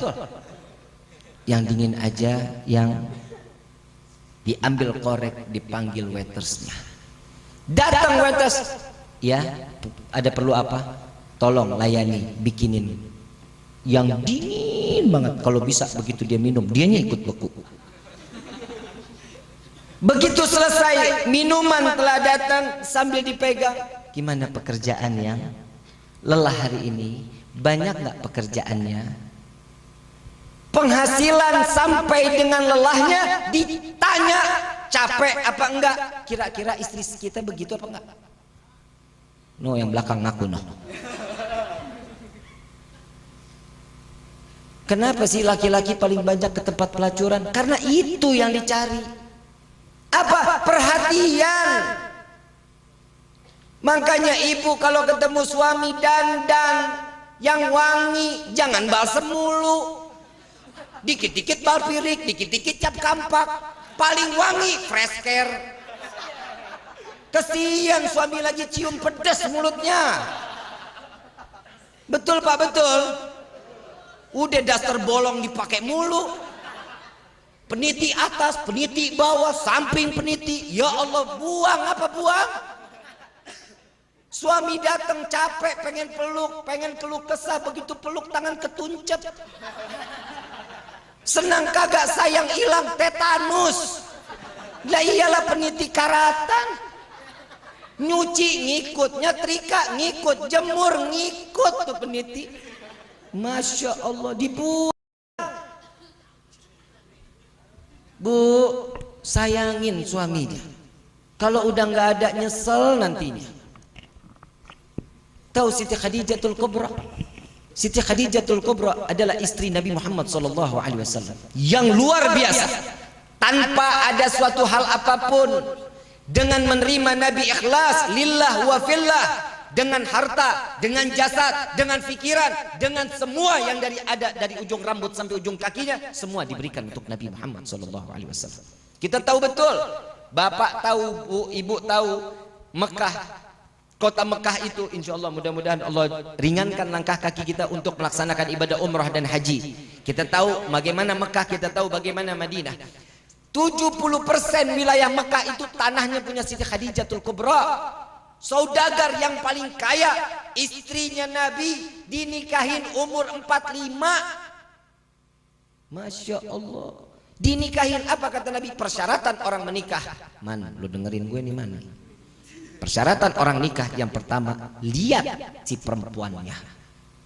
Yang dingin aja, yang diambil korek, dipanggil waitersnya. Datang waiters, ya ada perlu apa? Tolong layani, bikinin yang dingin banget. Kalau bisa begitu dia minum, dianya ikut beku. Begitu selesai minuman telah datang sambil dipegang. Gimana pekerjaan yang lelah hari ini? Banyak nggak pekerjaannya? Penghasilan sampai dengan lelahnya ditanya capek apa enggak? Kira-kira istri kita begitu apa enggak? No, yang belakang ngaku no. Kenapa sih laki-laki paling banyak ke tempat pelacuran? Karena itu yang dicari. Apa? Perhatian. Makanya ibu kalau ketemu suami dandan yang wangi, jangan balsem mulu. Dikit-dikit balpirik, dikit-dikit cap kampak. Paling wangi fresh care. Kesian suami lagi cium pedas mulutnya. Betul Pak, betul. Udah daster bolong dipakai mulu, peniti atas, peniti bawah, samping peniti. Ya Allah, buang apa buang? Suami datang capek, pengen peluk kesah, begitu peluk tangan ketuncep. Senang kagak sayang hilang tetanus. Lah iyalah peniti karatan. Nyuci ngikut, nyetrika ngikut, jemur ngikut tuh peniti. Masya Allah, dibuang. Bu, sayangin suaminya. Kalau udah nggak ada nyesel nantinya. Tahu Siti Khadijatul Kubra? Siti Khadijatul Kubra adalah istri Nabi Muhammad SAW yang luar biasa. Tanpa ada suatu hal apapun, dengan menerima Nabi ikhlas lillah wa fillah, dengan harta, dengan jasad, dengan pikiran, dengan semua yang ada dari ujung rambut sampai ujung kakinya, semua diberikan untuk Nabi Muhammad SAW. Kita tahu betul, bapak tahu, bu, ibu tahu, Mekah, kota Mekah itu, insya Allah mudah-mudahan Allah ringankan langkah kaki kita untuk melaksanakan ibadah umrah dan haji. Kita tahu bagaimana Mekah, kita tahu bagaimana Madinah. 70% wilayah Mekah itu tanahnya punya Siti Khadijatul Kubra. Saudagar yang paling kaya, istrinya Nabi dinikahin umur 45. Masya Allah. Dinikahin apa kata Nabi? Persyaratan orang menikah. Man, lu dengerin gue nih man. Persyaratan orang nikah yang pertama, lihat si perempuannya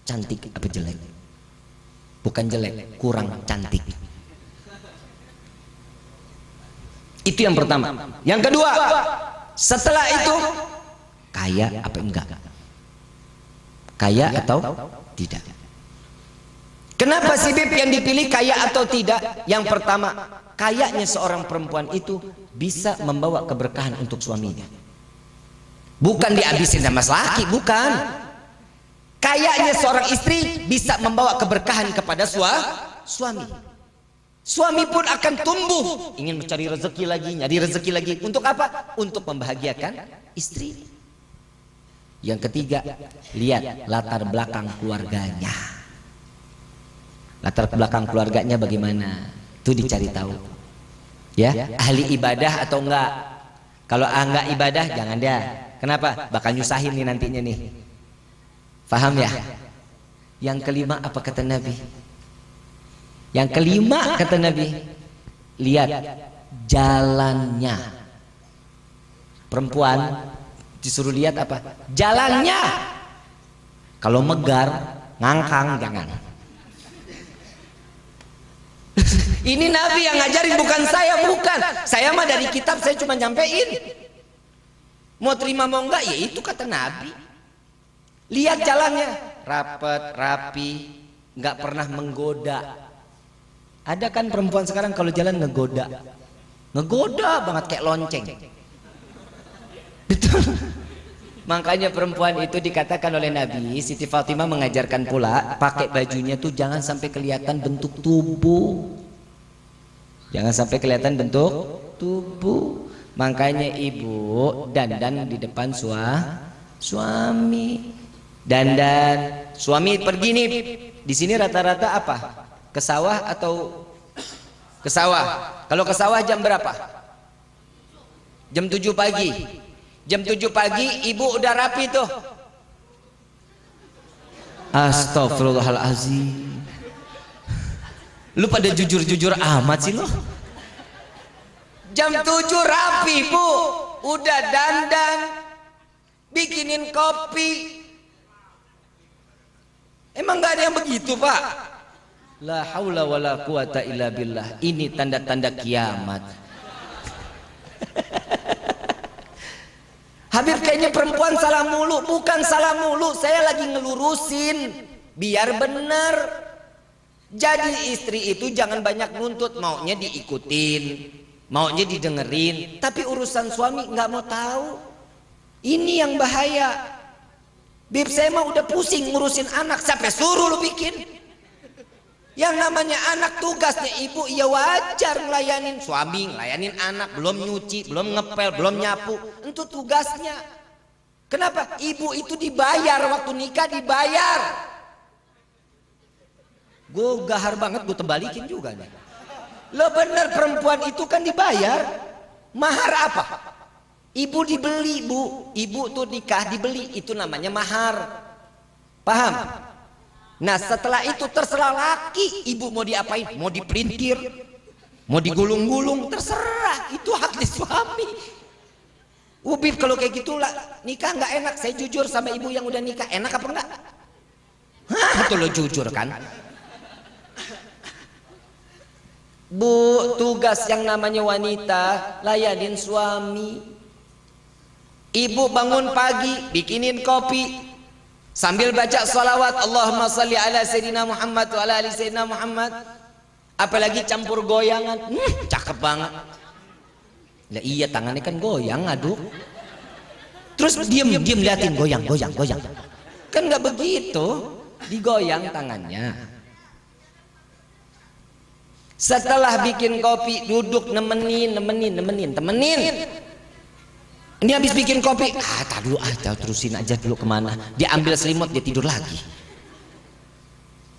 cantik apa jelek. Bukan jelek, kurang cantik. Itu yang pertama. Yang kedua, setelah itu kaya apa enggak? Kaya atau tidak? Kenapa si Bib yang dipilih kaya atau tidak? Yang pertama, kayanya seorang perempuan itu bisa membawa keberkahan untuk suaminya. Bukan dihabisin sama laki, bukan. Kayanya seorang istri bisa membawa keberkahan kepada suami. Suami pun akan tumbuh, ingin mencari rezeki lagi, nyari rezeki lagi. Untuk apa? Untuk membahagiakan istri. Yang ketiga, lihat latar belakang keluarganya. Latar belakang keluarganya bagaimana? Itu dicari tahu. Ya, ahli ibadah atau enggak? Kalau enggak ibadah, jangan dia. Kenapa? Bakal nyusahin nih nantinya nih. Paham ya? Yang kelima apa kata Nabi? Yang kelima kata Nabi, lihat jalannya. Perempuan disuruh lihat apa? Jalannya. Kalau megar, ngangkang jangan. Ini Nabi yang ngajarin, bukan saya, bukan. Saya mah dari kitab saya cuma nyampein. Mau terima mau enggak, ya itu kata Nabi. Lihat jalannya, rapet, rapi, nggak pernah menggoda. Ada kan perempuan sekarang kalau jalan ngegoda. ngegoda banget kayak lonceng. Betul. Makanya perempuan itu dikatakan oleh Nabi, Siti Fatimah mengajarkan pula pakai bajunya tuh jangan sampai kelihatan bentuk tubuh. Jangan sampai kelihatan bentuk tubuh. Makanya ibu dandan di depan suami. Dandan. Suami pergi nih. Di sini rata-rata apa? Ke sawah atau ke sawah? Kalau ke sawah jam berapa? Jam 7 pagi. Jam 7 pagi ibu udah rapi tuh. Astagfirullahalazim. Lu pada jujur-jujur amat sih lo. Jam 7 rapi bu, udah dandan, bikinin kopi. Emang gak ada yang begitu pak? La haula wala quwata illa billah. Ini tanda-tanda kiamat. Habib kayaknya perempuan salah mulu. Bukan salah mulu, saya lagi ngelurusin biar benar. Jadi istri itu jangan banyak nuntut, maunya diikutin, maunya didengerin, tapi urusan suami nggak mau tahu. Ini yang bahaya. Bib, saya mah udah pusing ngurusin anak, sampai suruh lu bikin. Yang namanya anak tugasnya ibu, ya wajar ngelayanin suami, ngelayanin anak, belum nyuci, belum ngepel, belum nyapu, itu tugasnya. Kenapa? Ibu itu dibayar, waktu nikah dibayar. Gue gahar banget, gue tebalikin juga nih. Lo bener, perempuan itu kan dibayar. Mahar apa? Ibu dibeli bu, ibu tuh nikah dibeli, itu namanya mahar. Paham? Nah setelah itu terserah laki, ibu mau diapain, mau dipelintir, mau digulung-gulung, terserah, itu hak di suami. Ubib kalau kayak gitu lah, nikah nggak enak. Saya jujur sama ibu yang udah nikah, enak apa enggak? Hah, itu lo jujur kan? Bu, tugas yang namanya wanita layanin suami. Ibu bangun pagi, bikinin kopi, sambil baca salawat, Allahumma salli ala Sayyidina Muhammad wa ala ali Sayyidina Muhammad. Apalagi campur goyangan, cakep banget. Lah iya, tangannya kan goyang, aduh. Terus diem liatin, goyang. Kan nggak begitu, digoyang tangannya. Setelah bikin kopi, duduk nemenin. Ini habis bikin kopi, tak dulu, terusin aja dulu kemana. Dia ambil selimut, dia tidur lagi.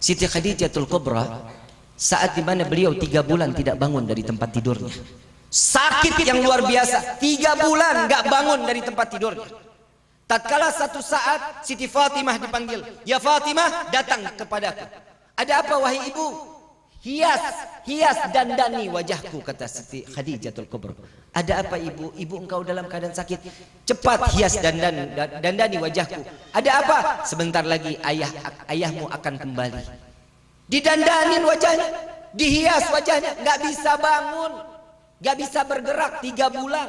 Siti Khadijatul Kubra, saat dimana beliau 3 bulan tidak bangun dari tempat tidurnya, sakit yang luar biasa, 3 bulan gak bangun dari tempat tidurnya. Tatkala satu saat Siti Fatimah dipanggil, ya Fatimah, datang kepadaku. Ada apa wahai ibu? Hias dandani wajahku, kata Siti Khadijatul Kubra. Ada apa ibu? Ibu engkau dalam keadaan sakit. Cepat hias dandani wajahku. Ada apa? Sebentar lagi ayahmu akan kembali. Didandanin wajahnya, dihias wajahnya, nggak bisa bangun, nggak bisa bergerak 3 bulan.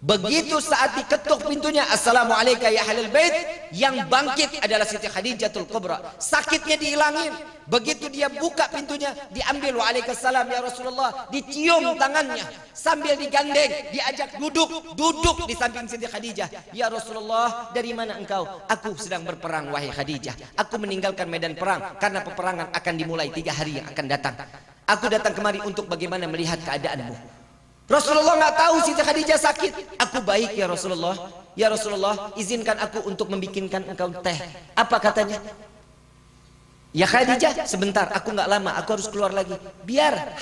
Begitu saat diketuk pintunya, assalamualaikum ya ahlul bait, yang bangkit adalah Siti Khadijatul Kubra. Sakitnya dihilangin. Begitu dia buka pintunya, diambil, waalaikumsalam ya Rasulullah, dicium tangannya sambil digandeng, diajak duduk di samping Siti Khadijah. Ya Rasulullah, dari mana engkau? Aku sedang berperang wahai Khadijah. Aku meninggalkan medan perang karena peperangan akan dimulai 3 hari yang akan datang. Aku datang kemari untuk bagaimana melihat keadaanmu. Rasulullah nggak tahu Siti Khadijah sakit. Aku baik ya Rasulullah. Ya Rasulullah, izinkan aku untuk membikinkan engkau teh. Apa katanya? Ya Khadijah, sebentar, aku nggak lama, aku harus keluar lagi. Biar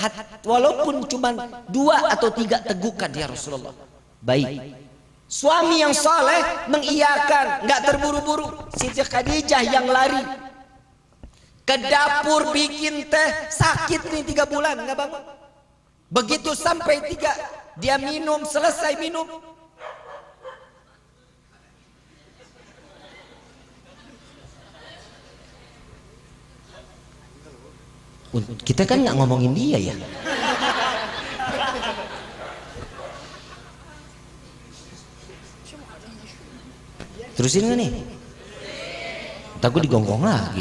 walaupun cuma 2 atau 3 tegukan ya Rasulullah. Baik. Suami yang saleh mengiyakan, nggak terburu-buru. Siti Khadijah yang lari ke dapur bikin teh, sakit nih 3 bulan nggak bangun. Begitu sampai 3, dia minum, selesai minum, kita kan nggak ngomongin dia ya. Terusin nggak nih? Ntar gue digonggong lagi.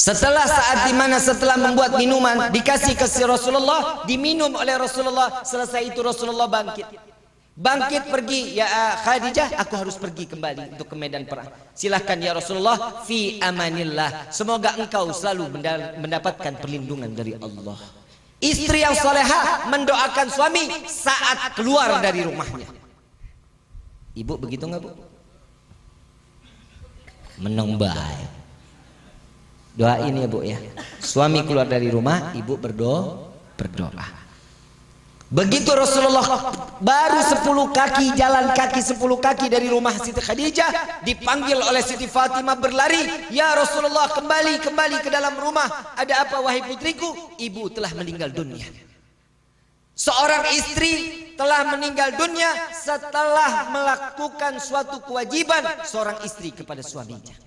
Setelah saat dimana setelah membuat minuman dikasih ke si Rasulullah, diminum oleh Rasulullah, selesai itu Rasulullah bangkit pergi. Ya Khadijah, aku harus pergi kembali untuk ke medan perang. Silahkan ya Rasulullah, fi amanillah, semoga engkau selalu mendapatkan perlindungan dari Allah. Istri yang solehah mendoakan suami saat keluar dari rumahnya. Ibu begitu nggak bu? Menang baik. Doain ya bu ya. Suami keluar dari rumah, ibu berdoa. Begitu Rasulullah baru 10 kaki, jalan kaki 10 kaki dari rumah Siti Khadijah, dipanggil oleh Siti Fatimah berlari. Ya Rasulullah, kembali ke dalam rumah. Ada apa wahai putriku? Ibu telah meninggal dunia. Seorang istri telah meninggal dunia setelah melakukan suatu kewajiban seorang istri kepada suaminya.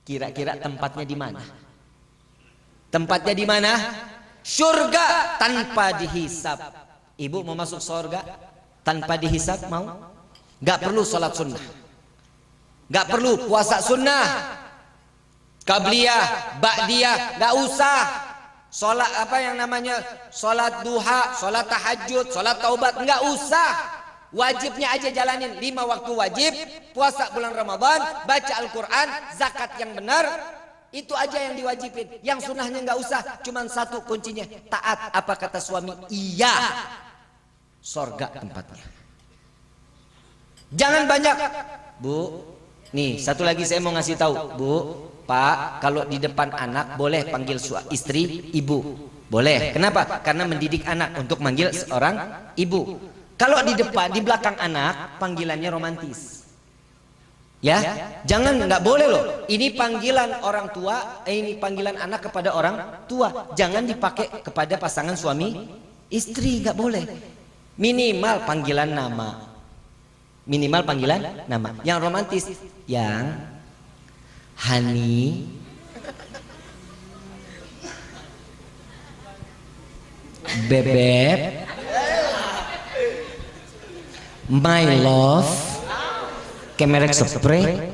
Kira-kira tempatnya di mana? Tempatnya di mana? Surga tanpa dihisap. Ibu mau masuk surga tanpa dihisap mau? Gak perlu sholat sunnah, gak perlu puasa sunnah, qabliyah, ba'diyah, gak usah. Sholat apa yang namanya sholat duha, sholat tahajud, sholat taubat, gak usah. Wajibnya aja jalanin 5 waktu wajib, puasa bulan Ramadan, baca Al-Quran, zakat yang benar. Itu aja yang diwajibin. Yang sunnahnya nggak usah. Cuman satu kuncinya, taat apa kata suami. Iya, sorga tempatnya. Jangan banyak. Bu, nih satu lagi saya mau ngasih tahu. Bu, Pak, kalau di depan anak boleh panggil istri ibu. Boleh. Kenapa? Karena mendidik anak untuk manggil seorang ibu. Kalau di depan, di belakang anak, panggilannya romantis. Ya, jangan, nggak boleh loh. Ini panggilan orang tua, ini panggilan anak kepada orang tua. Jangan dipakai kepada pasangan suami istri, nggak boleh. Minimal panggilan nama. Minimal panggilan nama. Yang romantis, yang honey, bebek, my love, kemerek spray.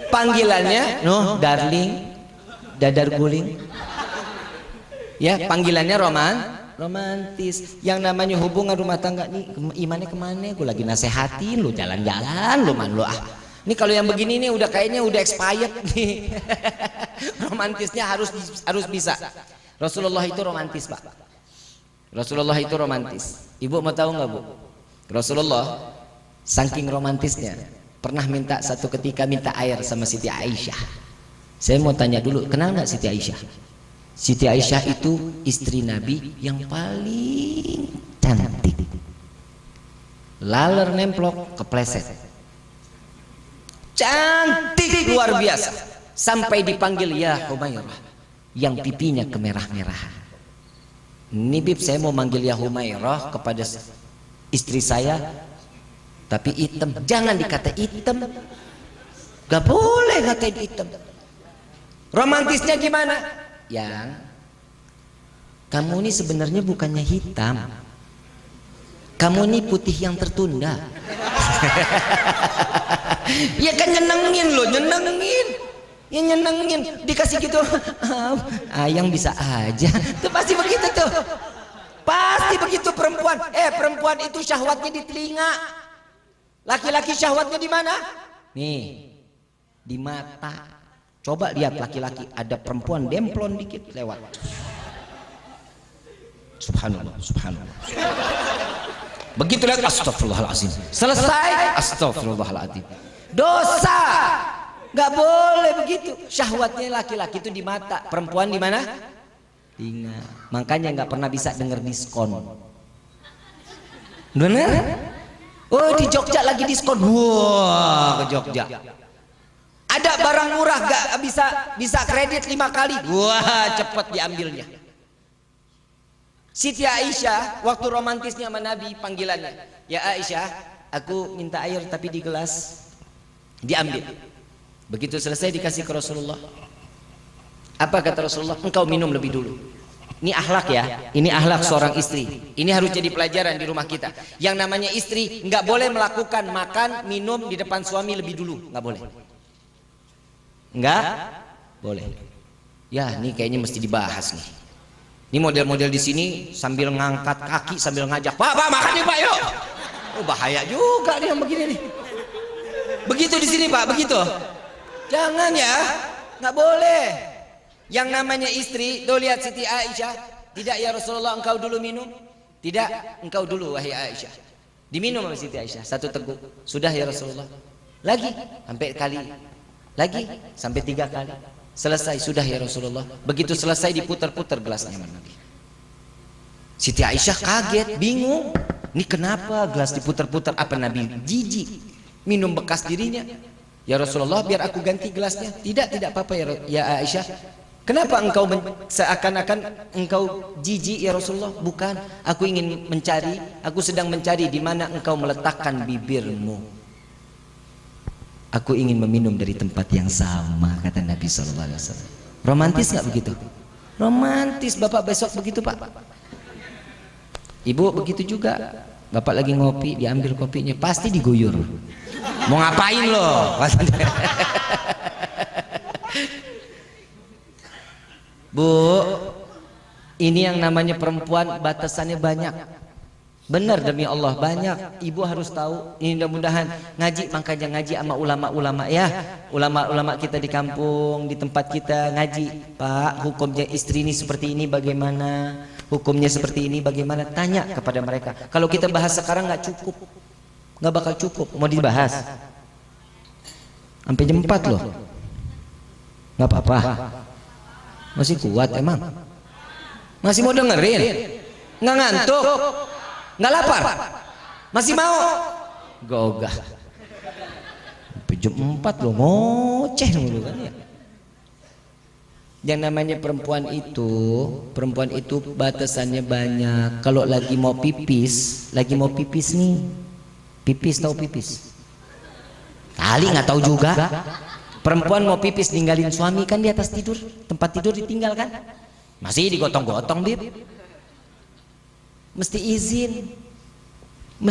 Panggilannya no darling, dadar guling. Ya, panggilannya romantis. Yang namanya hubungan rumah tangga nih, imannya kemana? Gue lagi nasehatin lu, jalan-jalan lu man lu ah. Ini kalau yang begini nih udah kayaknya udah expired nih. Romantisnya harus bisa. Rasulullah itu romantis, Pak. Rasulullah itu romantis. Ibu mau tahu nggak, Bu? Rasulullah saking romantisnya pernah satu ketika minta air sama Siti Aisyah. Saya mau tanya dulu, kenal nggak Siti Aisyah? Siti Aisyah itu istri Nabi yang paling cantik. Laler nemplok kepleset. Cantik luar biasa. Sampai dipanggil ya Humairah, yang pipinya kemerah-merahan. Ini Bib, saya mau manggil ya Humairah kepada istri saya, tapi hitam. Jangan dikata hitam, gak boleh ngatain hitam. Romantisnya gimana? Yang kamu ini sebenarnya bukannya hitam, kamu ini putih yang tertunda. Ya kan nyenengin loh, nyenengin. Ya nyenengin, dikasih gitu. Ayang bisa aja. Tuh pasti begitu tuh. Pasti begitu perempuan. Perempuan itu syahwatnya di telinga. Laki-laki syahwatnya di mana? Nih, di mata. Coba lihat laki-laki, ada perempuan demplon dikit lewat. Subhanallah, subhanallah. Begitu lihat, astagfirullahaladzim. Selesai, astagfirullahaladzim. Dosa. Gak boleh begitu. Syahwatnya laki-laki itu di mata, perempuan di mana? Telinga. Makanya nggak pernah bisa dengar diskon. Bener? Oh, di Jogja lagi diskon. Wah, ke Jogja. Ada barang murah gak bisa kredit 5 kali. Wah, cepet diambilnya. Siti Aisyah waktu romantisnya sama Nabi, panggilannya, ya Aisyah, aku minta air tapi di gelas. Diambil. Begitu selesai dikasih ke Rasulullah. Apa kata Rasulullah? Engkau minum lebih dulu. Ini akhlak ya. Ini akhlak seorang istri. Ini harus jadi pelajaran di rumah kita. Yang namanya istri nggak boleh melakukan makan minum di depan suami lebih dulu. Nggak boleh. Nggak Boleh. Ya, ini kayaknya mesti dibahas nih. Ini model-model di sini sambil ngangkat kaki sambil ngajak, Pak makan nih Pak yuk. Oh bahaya juga nih yang begini nih. Begitu di sini Pak, begitu. Jangan ya, nggak boleh. Yang namanya istri, tuh lihat Siti Aisyah. Tidak ya Rasulullah, engkau dulu minum. Tidak, engkau dulu wahai Aisyah. Diminum sama Siti Aisyah, satu teguk. Sudah ya Rasulullah. Lagi, sampai kali. Lagi, sampai 3 kali. Selesai, sudah ya Rasulullah. Begitu selesai diputar-putar gelasnya Nabi. Siti Aisyah kaget, bingung. Ini kenapa gelas diputar-putar? Apa Nabi jijik minum bekas dirinya? Ya Rasulullah, biar aku ganti gelasnya. Tidak apa-apa ya Aisyah. Kenapa engkau seakan-akan engkau jijik ya Rasulullah? Bukan, aku ingin mencari, aku sedang mencari di mana engkau meletakkan bibirmu. Aku ingin meminum dari tempat yang sama, kata Nabi SAW. Romantis nggak begitu? Romantis. Bapak besok begitu Pak. Ibu begitu juga. Bapak lagi ngopi, diambil kopinya, pasti diguyur. Mau ngapain loh? Bu, ini yang namanya perempuan batasannya banyak. Benar demi Allah banyak. Ibu harus tahu. Ini mudah-mudahan ngaji, makanya ngaji sama ulama-ulama ya. Ulama-ulama kita di kampung, di tempat kita ngaji. Pak, hukumnya istri ini seperti ini bagaimana? Hukumnya seperti ini bagaimana? Tanya kepada mereka. Kalau kita bahas sekarang nggak cukup, nggak bakal cukup. Mau dibahas sampai jam 4 loh. Nggak apa-apa. Masih kuat emang? Masih mau dengerin? Nggak ngantuk? Nggak lapar? Masih mau? Gogah. Jam 4 loh, ngoceh dulu kan ya. Yang namanya perempuan itu batasannya banyak. Kalau lagi mau pipis nih. Pipis, tahu pipis? Kali nggak tahu juga. Perempuan mau pipis ninggalin suami kan di atas tidur, tempat tidur ditinggalkan. Masih digotong-gotong, Bib. Mesti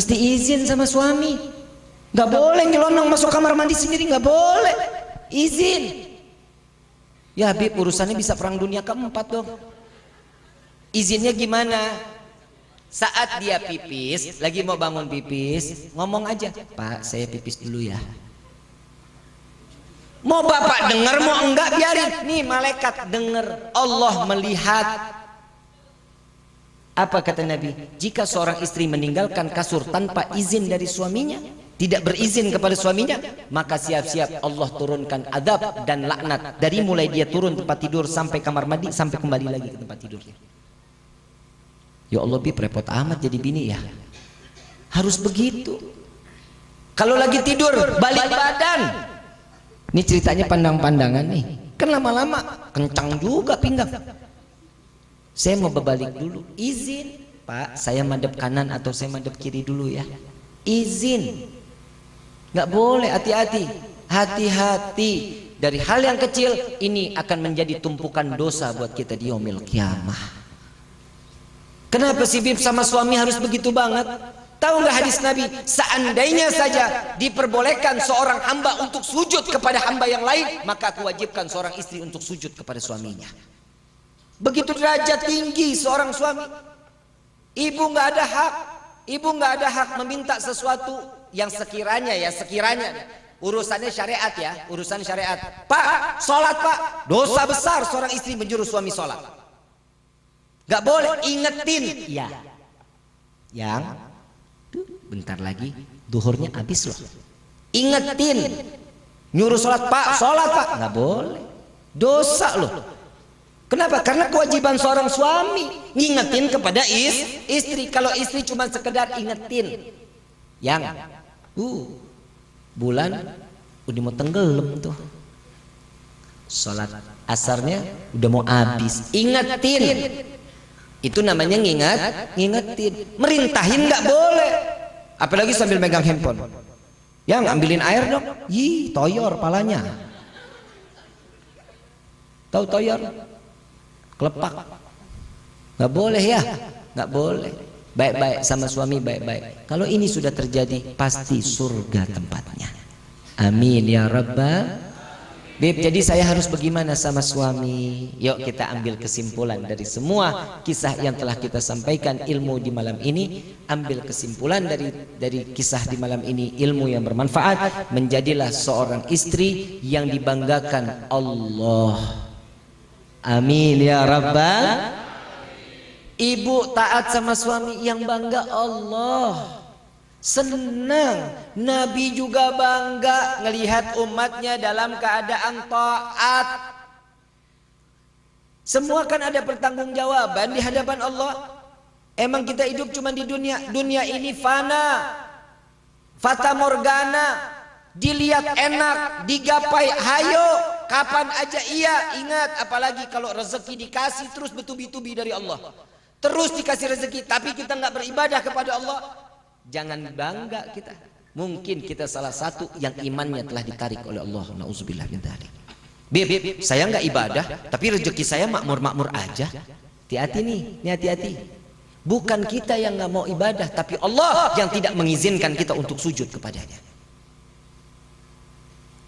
izin sama suami. Nggak boleh nyelonong masuk kamar mandi sendiri, nggak boleh. Izin. Ya Bib, urusannya bisa perang dunia keempat dong. Izinnya gimana? Saat dia pipis, lagi mau bangun pipis, ngomong aja, Pak saya pipis dulu ya. Mau bapak dengar mau enggak biarin. Nih malaikat dengar, Allah melihat. Apa kata Nabi? Jika seorang istri meninggalkan kasur tanpa izin dari suaminya, tidak berizin kepada suaminya, maka siap-siap Allah turunkan adab dan laknat dari mulai dia turun tempat tidur sampai kamar mandi sampai kembali lagi ke tempat tidurnya. Ya Allah, Bib, repot amat jadi bini ya. Harus begitu. Kalau lagi tidur balik badan. Ini ceritanya pandang-pandangan nih. Kan lama-lama kencang juga pinggang. Saya mau berbalik dulu, izin Pak, saya madep kanan atau saya madep kiri dulu ya. Izin. Nggak boleh, hati-hati. Dari hal yang kecil ini akan menjadi tumpukan dosa buat kita di yaumil kiamah. Kenapa sih Bib sama suami harus begitu banget? Tahu nggak hadis Nabi? Seandainya saja diperbolehkan seorang hamba untuk sujud kepada hamba yang lain, maka aku wajibkan seorang istri untuk sujud kepada suaminya. Begitu derajat tinggi seorang suami. Ibu nggak ada hak meminta sesuatu yang sekiranya urusannya syariat ya, urusan syariat. Pak, sholat Pak, dosa besar seorang istri menyuruh suami sholat. Gak boleh, ingetin. Ya, yang bentar lagi duhurnya habis loh. Ingetin, nyuruh sholat Pak, sholat Pak, nggak boleh, dosa loh. Kenapa? Karena kewajiban seorang suami ngingetin kepada istri. Kalau istri cuma sekedar ingetin, yang bulan udah mau tenggelam tuh, sholat asarnya udah mau habis, ingetin. Itu namanya ngingetin. Merintahin nggak boleh, apalagi sambil megang handphone. Yang ambilin air dong, toyor palanya. Tahu toyor? Kelepak. Nggak boleh ya, nggak boleh. Baik-baik sama suami, baik-baik. Kalau ini sudah terjadi, pasti surga tempatnya. Amin ya rabbal Beb, jadi saya harus bagaimana sama suami? Yuk kita ambil kesimpulan dari semua kisah yang telah kita sampaikan ilmu di malam ini. Ambil kesimpulan dari kisah di malam ini, ilmu yang bermanfaat. Menjadilah seorang istri yang dibanggakan Allah. Amin ya Rabbal. Ibu taat sama suami yang bangga Allah. Senang. Nabi juga bangga ngelihat umatnya dalam keadaan taat. Semua kan ada pertanggungjawaban di hadapan Allah. Emang kita hidup cuma di dunia. Dunia ini fana, fata morgana, dilihat enak, digapai hayo kapan aja iya. Ingat, apalagi kalau rezeki dikasih terus bertubi-tubi dari Allah, terus dikasih rezeki tapi kita nggak beribadah kepada Allah. Jangan bangga kita. Mungkin kita salah satu yang imannya telah ditarik oleh Allah. Nauzubillah min dzalik. Beb, saya nggak ibadah, tapi rezeki saya makmur-makmur aja. Hati-hati nih, ini hati-hati. Bukan kita yang nggak mau ibadah, tapi Allah yang tidak mengizinkan kita untuk sujud kepadanya.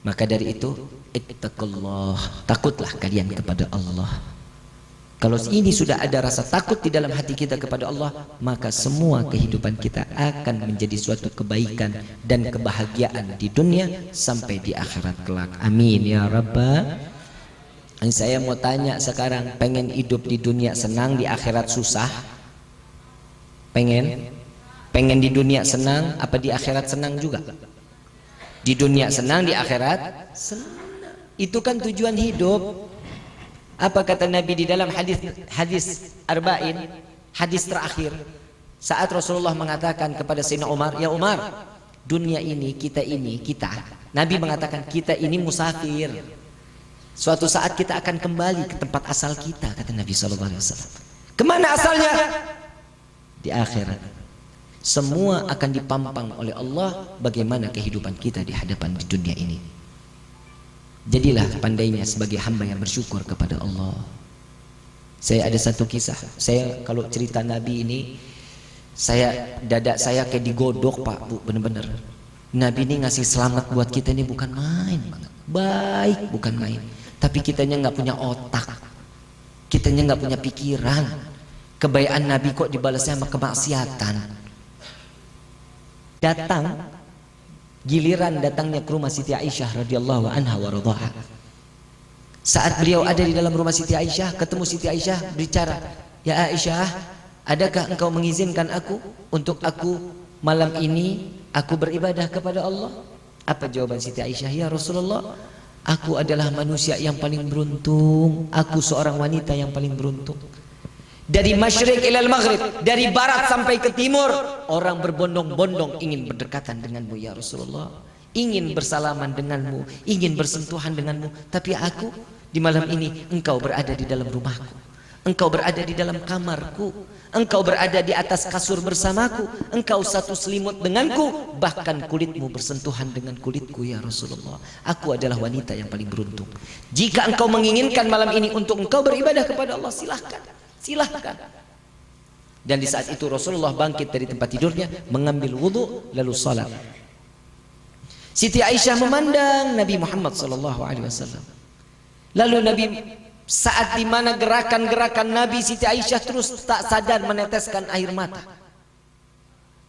Maka dari itu, ittaqullah, takutlah kalian kepada Allah. Kalau ini sudah ada rasa takut di dalam hati kita kepada Allah, maka semua kehidupan kita akan menjadi suatu kebaikan dan kebahagiaan di dunia sampai di akhirat kelak. Amin ya Rabbal. Saya mau tanya sekarang, pengen hidup di dunia senang, di akhirat susah? Pengen di dunia senang, apa di akhirat senang juga? Di dunia senang, di akhirat senang. Itu kan tujuan hidup. Apa kata Nabi di dalam hadis arba'in, hadis terakhir, saat Rasulullah mengatakan kepada Sayyidina Umar, ya Umar, dunia ini kita, Nabi mengatakan kita ini musafir. Suatu saat kita akan kembali ke tempat asal kita, kata Nabi SAW. Kemana asalnya? Di akhirat. Semua akan dipampang oleh Allah bagaimana kehidupan kita di hadapan di dunia ini. Jadilah pandainya sebagai hamba yang bersyukur kepada Allah. Saya ada satu kisah. Saya kalau cerita Nabi ini, dada saya kayak digodok Pak Bu, bener-bener. Nabi ini ngasih selamat buat kita ini bukan main, baik bukan main. Tapi kitanya nggak punya otak, kitanya nggak punya pikiran. Kebaikan Nabi kok dibalasnya sama kemaksiatan. Giliran datangnya ke rumah Siti Aisyah radhiyallahu anha wa radhaha. Saat beliau ada di dalam rumah Siti Aisyah, ketemu Siti Aisyah bicara, "Ya Aisyah, adakah engkau mengizinkan aku untuk aku malam ini aku beribadah kepada Allah?" Apa jawaban Siti Aisyah? "Ya Rasulullah, aku adalah manusia yang paling beruntung. Aku seorang wanita yang paling beruntung. Dari masyriq ilal maghrib, dari barat sampai ke timur, orang berbondong-bondong ingin berdekatan denganmu ya Rasulullah, ingin bersalaman denganmu, ingin bersentuhan denganmu. Tapi aku di malam ini, engkau berada di dalam rumahku, engkau berada di dalam kamarku, engkau berada di atas kasur bersamaku, engkau satu selimut denganku, bahkan kulitmu bersentuhan dengan kulitku ya Rasulullah. Aku adalah wanita yang paling beruntung. Jika engkau menginginkan malam ini untuk engkau beribadah kepada Allah, silahkan. Silahkan." Dan di saat itu Rasulullah bangkit dari tempat tidurnya, mengambil wudhu lalu salat. Siti Aisyah memandang Nabi Muhammad SAW. Lalu Nabi, saat dimana gerakan-gerakan Nabi, Siti Aisyah terus tak sadar meneteskan air mata.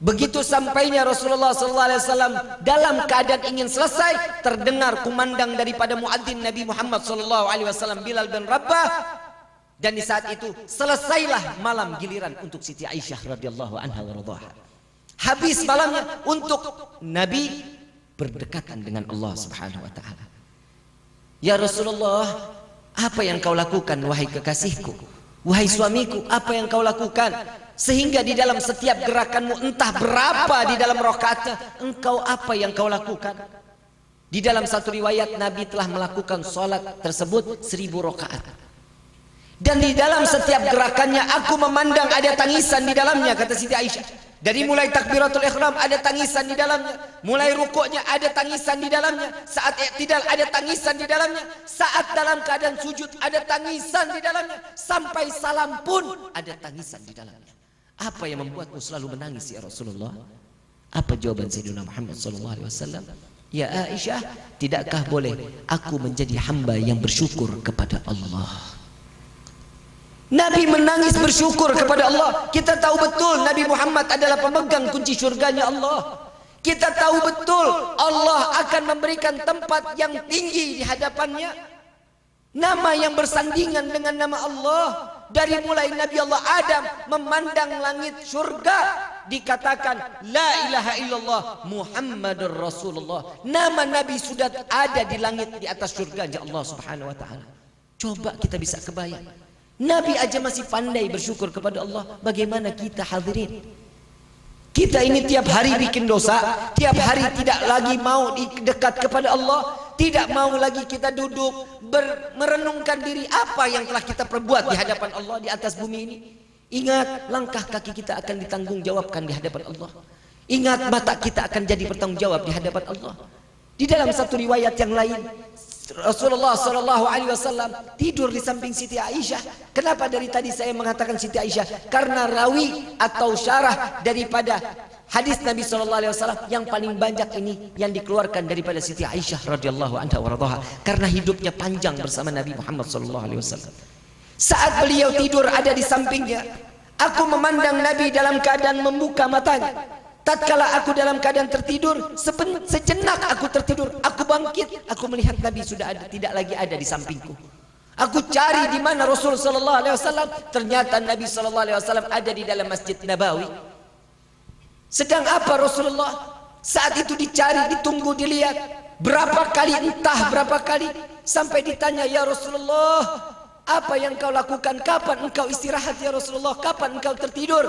Begitu sampainya Rasulullah SAW dalam keadaan ingin selesai, terdengar kumandang daripada muadzin Nabi Muhammad SAW, Bilal bin Rabah. Dan di saat itu selesailah malam giliran untuk Siti Aisyah radhiyallahu anha wa radhaha. Habis malamnya untuk Nabi berdekatan dengan Allah Subhanahu wa taala. "Ya Rasulullah, apa yang kau lakukan wahai kekasihku? Wahai suamiku, apa yang kau lakukan sehingga di dalam setiap gerakanmu entah berapa di dalam rakaatnya, engkau apa yang kau lakukan?" Di dalam satu riwayat Nabi telah melakukan salat tersebut 1000 rakaat. Dan di dalam setiap gerakannya aku memandang ada tangisan di dalamnya, kata Siti Aisyah. Dari mulai takbiratul ihram ada tangisan di dalamnya, mulai rukuknya ada tangisan di dalamnya, saat i'tidal ada tangisan di dalamnya, saat dalam keadaan sujud ada tangisan di dalamnya, sampai salam pun ada tangisan di dalamnya. Apa yang membuatmu selalu menangis ya Rasulullah? Apa jawaban Sayyidina Muhammad SAW? Ya Aisyah, tidakkah boleh aku menjadi hamba yang bersyukur kepada Allah? Nabi menangis bersyukur kepada Allah. Kita tahu betul Nabi Muhammad adalah pemegang kunci surganya Allah. Kita tahu betul Allah akan memberikan tempat yang tinggi di hadapannya. Nama yang bersandingan dengan nama Allah. Dari mulai Nabi Allah Adam memandang langit surga, dikatakan la ilaha illallah Muhammadur Rasulullah. Nama Nabi sudah ada di langit di atas surga Allah Subhanahu wa taala. Coba kita bisa kebayang. Nabi aja masih pandai bersyukur kepada Allah. Bagaimana kita hadirin? Kita ini tiap hari bikin dosa, tiap hari tidak lagi mau dekat kepada Allah, tidak mau lagi kita duduk merenungkan diri apa yang telah kita perbuat di hadapan Allah di atas bumi ini. Ingat, langkah kaki kita akan ditanggungjawabkan di hadapan Allah. Ingat, mata kita akan jadi bertanggung jawab di hadapan Allah. Di dalam satu riwayat yang lain, Rasulullah SAW tidur di samping Siti Aisyah. Kenapa dari tadi saya mengatakan Siti Aisyah? Karena rawi atau syarah daripada hadis Nabi SAW yang paling banyak ini yang dikeluarkan daripada Siti Aisyah radhiyallahu anha waradhaha, karena hidupnya panjang bersama Nabi Muhammad SAW. Saat beliau tidur ada di sampingnya, aku memandang Nabi dalam keadaan membuka matanya. Tatkala aku dalam keadaan tertidur, sejenak aku tertidur, aku bangkit, aku melihat Nabi sudah tidak lagi ada di sampingku. Aku cari di mana Rasul sallallahu alaihi wasallam, ternyata Nabi sallallahu alaihi wasallam ada di dalam Masjid Nabawi. Sedang apa Rasulullah? Saat itu dicari, ditunggu, dilihat. Berapa kali, entah berapa kali, sampai ditanya, ya Rasulullah, apa yang kau lakukan? Kapan engkau istirahat ya Rasulullah? Kapan engkau tertidur?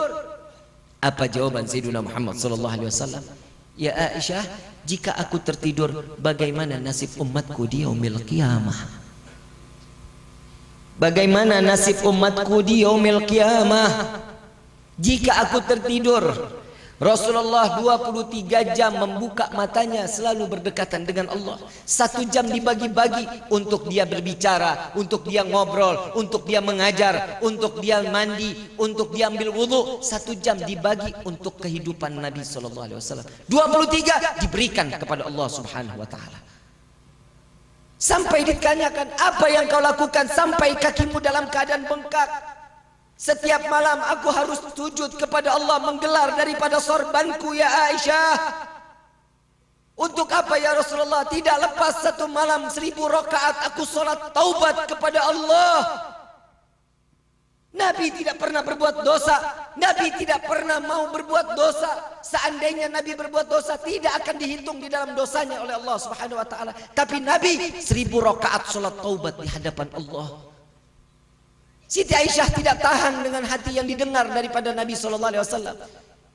Apa jawaban Sayyidina Muhammad sallallahu alaihi wasallam? Ya Aisyah, jika aku tertidur, bagaimana nasib umatku di yaumil qiyamah? Bagaimana nasib umatku di yaumil qiyamah? Jika aku tertidur, Rasulullah 23 jam membuka matanya selalu berdekatan dengan Allah. 1 jam dibagi-bagi untuk dia berbicara, untuk dia ngobrol, untuk dia mengajar, untuk dia mandi, untuk dia ambil wudhu. 1 jam dibagi untuk kehidupan Nabi SAW. 23 diberikan kepada Allah Subhanahu wa ta'ala. Sampai ditanyakan, apa yang kau lakukan sampai kakimu dalam keadaan bengkak? Setiap malam aku harus sujud kepada Allah, menggelar daripada sorbanku ya Aisyah. Untuk apa ya Rasulullah? Tidak lepas 1 malam 1000 rakaat aku sholat taubat kepada Allah. Nabi tidak pernah berbuat dosa. Nabi tidak pernah mau berbuat dosa. Seandainya Nabi berbuat dosa, tidak akan dihitung di dalam dosanya oleh Allah Subhanahu wa ta'ala. Tapi Nabi 1000 rakaat sholat taubat di hadapan Allah. Siti Aisyah tidak tahan dengan hati yang didengar daripada Nabi SAW.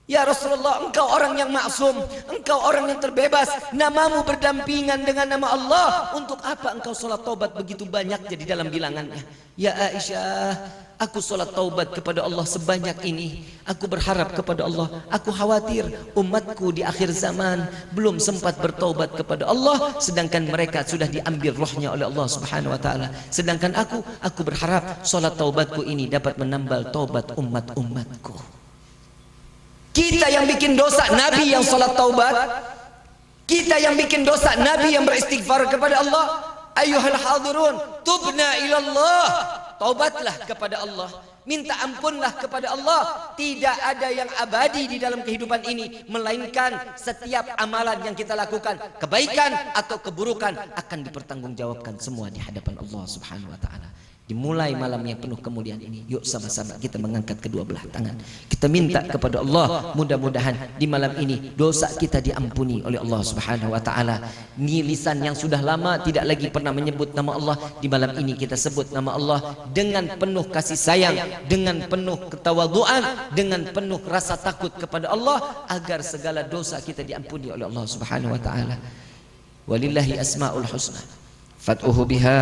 Ya Rasulullah, engkau orang yang maksum, engkau orang yang terbebas, namamu berdampingan dengan nama Allah. Untuk apa engkau sholat taubat begitu banyak jadi dalam bilangannya? Ya Aisyah, aku sholat taubat kepada Allah sebanyak ini. Aku berharap kepada Allah. Aku khawatir umatku di akhir zaman belum sempat bertaubat kepada Allah, sedangkan mereka sudah diambil rohnya oleh Allah Subhanahu wa ta'ala. Sedangkan aku berharap sholat taubatku ini dapat menambal taubat umat-umatku. Kita yang bikin dosa, Nabi yang sholat taubat. Kita yang bikin dosa, Nabi yang beristighfar kepada Allah. Ayyuhal hadirun, tubna ilallah. Taubatlah kepada Allah, minta ampunlah kepada Allah. Tidak ada yang abadi di dalam kehidupan ini, melainkan setiap amalan yang kita lakukan, kebaikan atau keburukan, akan dipertanggungjawabkan semua di hadapan Allah Subhanahu wa ta'ala. Dimulai malam yang penuh kemuliaan ini, yuk sama-sama kita mengangkat kedua belah tangan. Kita minta kepada Allah, mudah-mudahan di malam ini dosa kita diampuni oleh Allah Subhanahu wa ta'ala. Ni lisan yang sudah lama tidak lagi pernah menyebut nama Allah, di malam ini kita sebut nama Allah dengan penuh kasih sayang, dengan penuh ketawadhuan, dengan penuh rasa takut kepada Allah, agar segala dosa kita diampuni oleh Allah Subhanahu wa ta'ala. Walillahi asmaul husna fad'uhu biha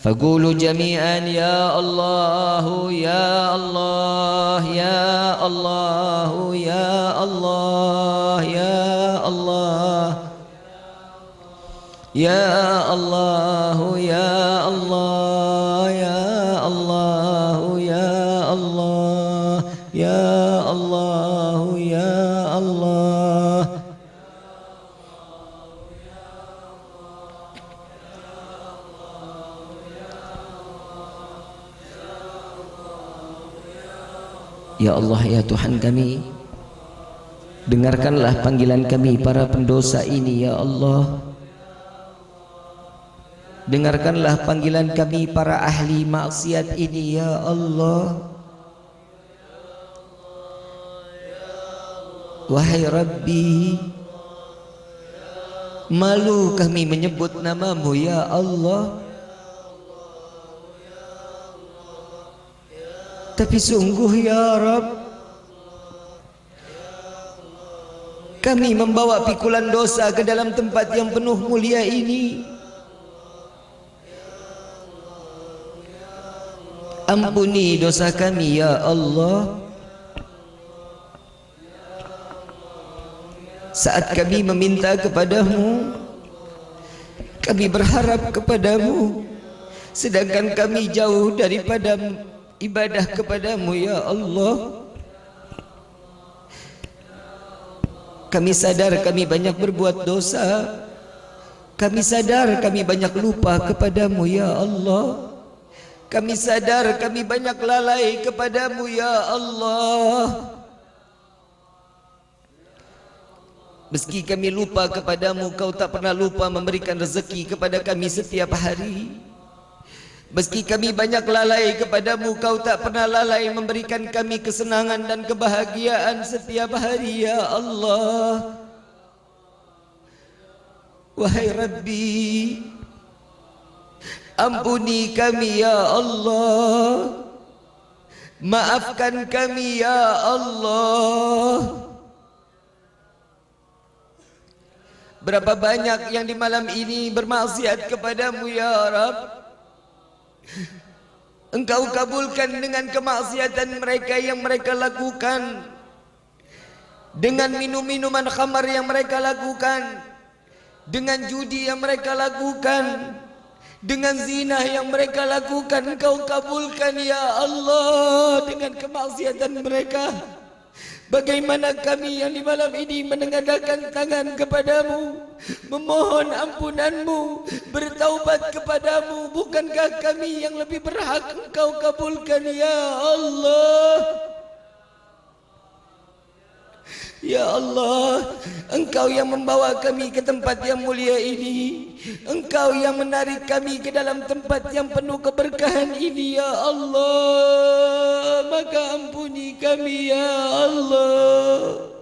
faqulu jami'an ya Allah ya Allah ya Allah ya Allah ya Allah ya Allah ya Allah ya Allah ya Allah ya Allah ya Allah Ya Allah, ya Tuhan kami, dengarkanlah panggilan kami para pendosa ini ya Allah. Dengarkanlah panggilan kami para ahli maksiat ini ya Allah. Wahai Rabbi, malu kami menyebut namamu ya Allah. Tapi sungguh ya Rabb, kami membawa pikulan dosa ke dalam tempat yang penuh mulia ini. Ampuni dosa kami ya Allah. Saat kami meminta kepadamu, kami berharap kepadamu, sedangkan kami jauh daripada ibadah kepadamu ya Allah. Kami sadar kami banyak berbuat dosa. Kami sadar kami banyak lupa kepadamu ya Allah. Kami sadar kami banyak lalai kepadamu ya Allah. Meski kami lupa kepadamu, Kau tak pernah lupa memberikan rezeki kepada kami setiap hari. Meski kami banyak lalai kepadamu, Kau tak pernah lalai memberikan kami kesenangan dan kebahagiaan setiap hari ya Allah. Wahai Rabbi, ampuni kami ya Allah. Maafkan kami ya Allah. Berapa banyak yang di malam ini bermaksiat kepadamu ya Rabb. Engkau kabulkan dengan kemaksiatan mereka yang mereka lakukan, dengan minum-minuman khamar yang mereka lakukan, dengan judi yang mereka lakukan, dengan zina yang mereka lakukan. Engkau kabulkan ya Allah dengan kemaksiatan mereka. Bagaimana kami yang di malam ini menengadahkan tangan kepadamu, memohon ampunanmu, bertaubat kepadamu. Bukankah kami yang lebih berhak Engkau kabulkan ya Allah? Ya Allah, Engkau yang membawa kami ke tempat yang mulia ini. Engkau yang menarik kami ke dalam tempat yang penuh keberkahan ini ya Allah. Maka ampuni kami ya Allah.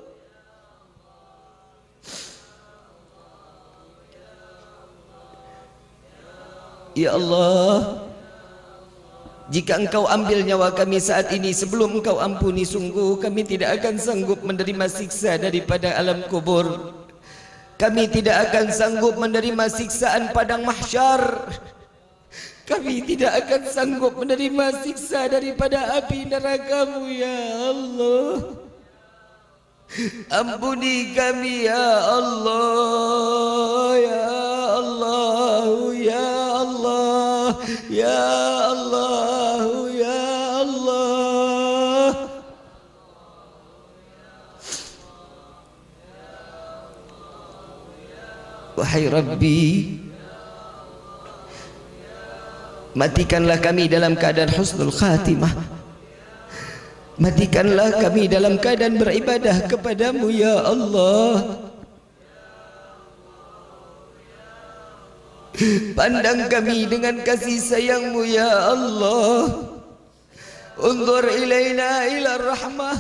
Ya Allah, jika Engkau ambil nyawa kami saat ini sebelum Engkau ampuni, sungguh kami tidak akan sanggup menerima siksa daripada alam kubur. Kami tidak akan sanggup menerima siksaan padang mahsyar. Kami tidak akan sanggup menerima siksa daripada api neraka-Mu ya Allah. Ampuni kami ya Allah, ya Allah, ya Allah, ya Allah, ya Allah. Wahai Rabbi, matikanlah kami dalam keadaan husnul khatimah. Matikanlah kami dalam keadaan beribadah kepadamu ya Allah. Pandang kami dengan kasih sayang-Mu ya Allah. Unzur ilaina ila rahmah.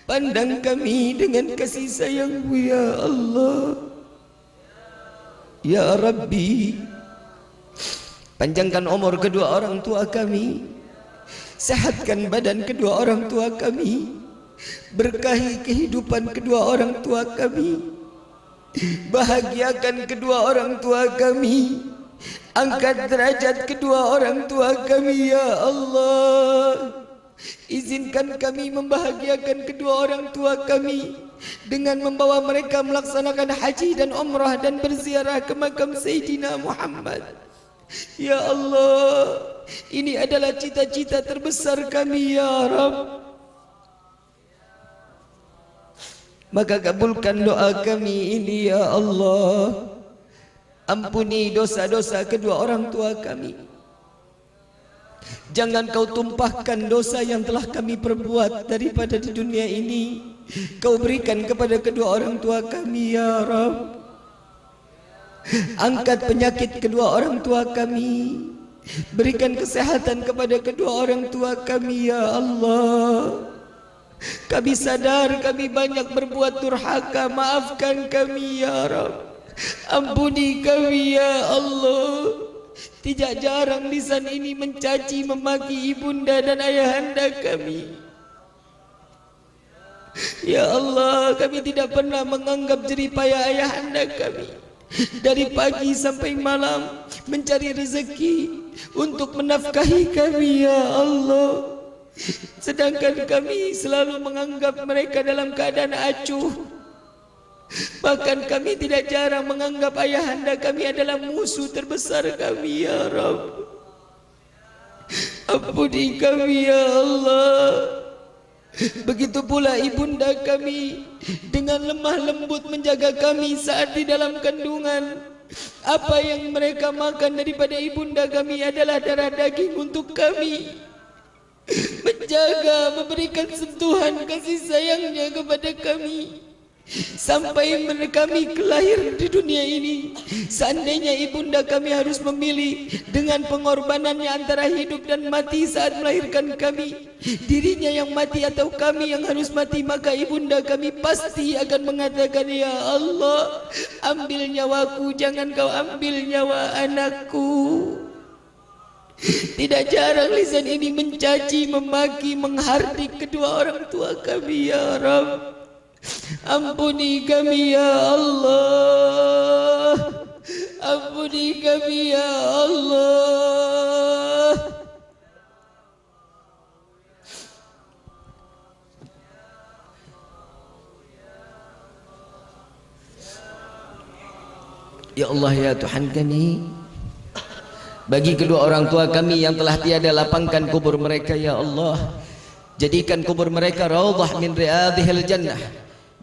Pandang kami dengan kasih sayang-Mu ya Allah. Ya Rabbi, panjangkan umur kedua orang tua kami, sehatkan badan kedua orang tua kami, berkahi kehidupan kedua orang tua kami, bahagiakan kedua orang tua kami, angkat derajat kedua orang tua kami ya Allah. Izinkan kami membahagiakan kedua orang tua kami dengan membawa mereka melaksanakan haji dan umrah dan berziarah ke makam Sayyidina Muhammad. Ya Allah, ini adalah cita-cita terbesar kami ya Rabb. Maka kabulkan doa kami ini ya Allah. Ampuni dosa-dosa kedua orang tua kami. Jangan kau tumpahkan dosa yang telah kami perbuat daripada di dunia ini, kau berikan kepada kedua orang tua kami ya Rabb. Angkat penyakit kedua orang tua kami, berikan kesehatan kepada kedua orang tua kami ya Allah. Kami sadar kami banyak berbuat durhaka, maafkan kami ya Rabb. Ampuni kami ya Allah. Tidak jarang lisan ini mencaci memaki ibunda dan ayahanda kami. Ya Allah, kami tidak pernah menganggap jeripaya ayahanda kami. Dari pagi sampai malam mencari rezeki untuk menafkahi kami ya Allah. Sedangkan kami selalu menganggap mereka dalam keadaan acuh. Bahkan kami tidak jarang menganggap ayahanda kami adalah musuh terbesar kami ya Rabb. Ampuni kami ya Allah. Begitu pula ibunda kami dengan lemah lembut menjaga kami saat di dalam kandungan. Apa yang mereka makan daripada ibunda kami adalah darah daging untuk kami. Menjaga, memberikan sentuhan kasih sayangnya kepada kami sampai kami kelahir di dunia ini. Seandainya ibunda kami harus memilih dengan pengorbanannya antara hidup dan mati saat melahirkan kami, dirinya yang mati atau kami yang harus mati, maka ibunda kami pasti akan mengatakan, ya Allah, ambil nyawaku, jangan kau ambil nyawa anakku. Tidak jarang lisan ini mencaci, memaki, menghardik kedua orang tua kami ya Rabb. Ampuni kami ya Allah. Ampuni kami ya Allah. Ya Allah ya Tuhan kami, bagi kedua orang tua kami yang telah tiada, lapangkan kubur mereka ya Allah. Jadikan kubur mereka raudhah min riyadhil jannah,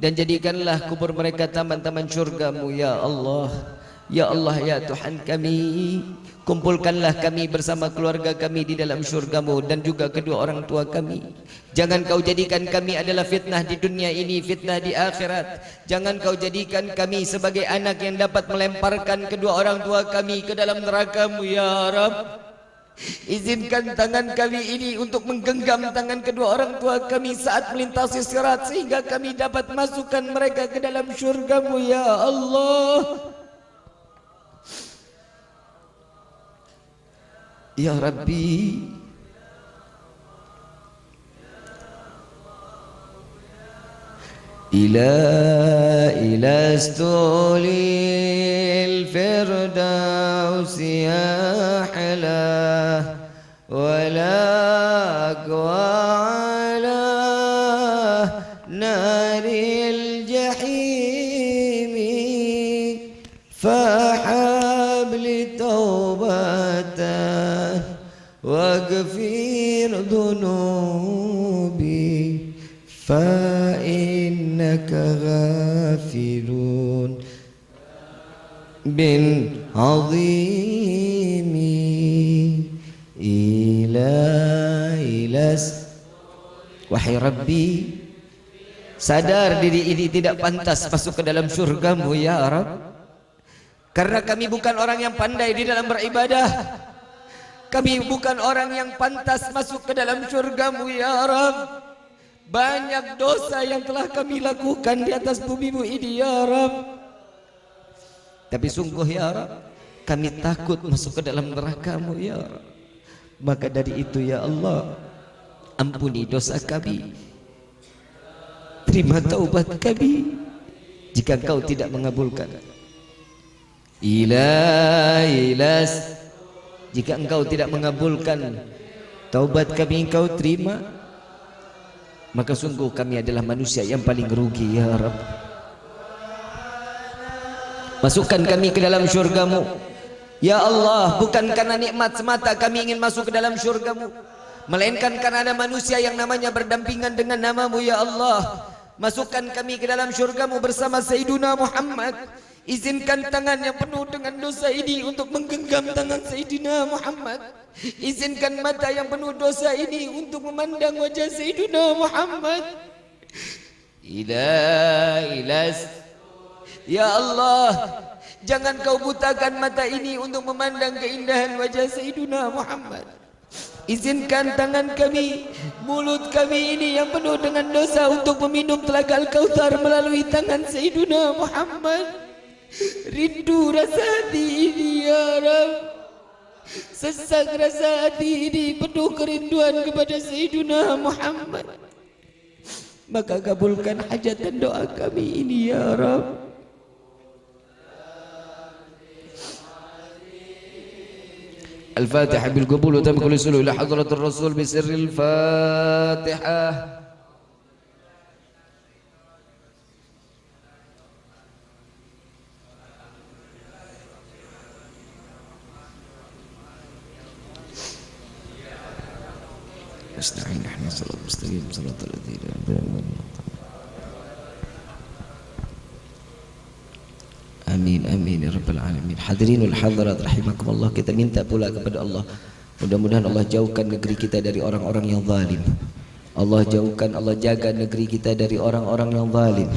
dan jadikanlah kubur mereka taman-taman syurga-Mu ya Allah. Ya Allah ya Tuhan kami, kumpulkanlah kami bersama keluarga kami di dalam syurga-Mu dan juga kedua orang tua kami. Jangan kau jadikan kami adalah fitnah di dunia ini, fitnah di akhirat. Jangan kau jadikan kami sebagai anak yang dapat melemparkan kedua orang tua kami ke dalam neraka-Mu ya Rabb. Izinkan tangan kami ini untuk menggenggam tangan kedua orang tua kami saat melintasi sirat, sehingga kami dapat masukkan mereka ke dalam syurga-Mu ya Allah. Ya Rabbi, ila stulil firdaus ya hala wala aqwala naril jahimi fahabli taubatan waghfir dhunubi fa innaka ghafirun bin azimi ilas. Wahai Rabbi, sadar diri ini tidak pantas masuk ke dalam syurga-Mu ya Rabb, karena kami bukan orang yang pandai di dalam beribadah. Kami bukan orang yang pantas masuk ke dalam syurga-Mu ya Rabb. Banyak dosa yang telah kami lakukan di atas bumi-Mu ini ya Rabb. Tapi sungguh ya Rabb, kami takut masuk ke dalam neraka-Mu ya Rabb. Maka dari itu ya Allah, ampuni dosa kami, terima taubat kami jika Engkau tidak mengabulkan. Ilas, jika Engkau tidak mengabulkan taubat kami, Engkau terima, maka sungguh kami adalah manusia yang paling rugi ya Rabb. Masukkan kami ke dalam syurga-Mu ya Allah, bukan karena nikmat semata kami ingin masuk ke dalam syurga-Mu, melainkan karena ada manusia yang namanya berdampingan dengan nama-Mu ya Allah. Masukkan kami ke dalam syurgamu bersama Sayyiduna Muhammad. Izinkan tangan yang penuh dengan dosa ini untuk menggenggam tangan Sayyidina Muhammad. Izinkan mata yang penuh dosa ini untuk memandang wajah Sayyidina Muhammad. Ilas. Ya Allah, jangan kau butakan mata ini untuk memandang keindahan wajah Sayyidina Muhammad. Izinkan tangan kami, mulut kami ini yang penuh dengan dosa untuk meminum telaga Al-Kautsar melalui tangan Sayyidina Muhammad. Rindu rasa hati ini ya Rabb, sesak rasa hati ini penuh kerinduan kepada Sayyidina Muhammad. Maka kabulkan hajat dan doa kami ini ya Rabb. Al-Fatihah bil qabul wa tamkul sulu ila hadratir Rasul bi sirril Fatihah. Nasta'in nahnu salat mustaqim salatal ladzina Amin amin ya rabbal alamin. Hadirinul hadirat rahimakumullah, kita minta pula kepada Allah, mudah-mudahan Allah jauhkan negeri kita dari orang-orang yang zalim. Allah jauhkan, Allah jaga negeri kita dari orang-orang yang zalim.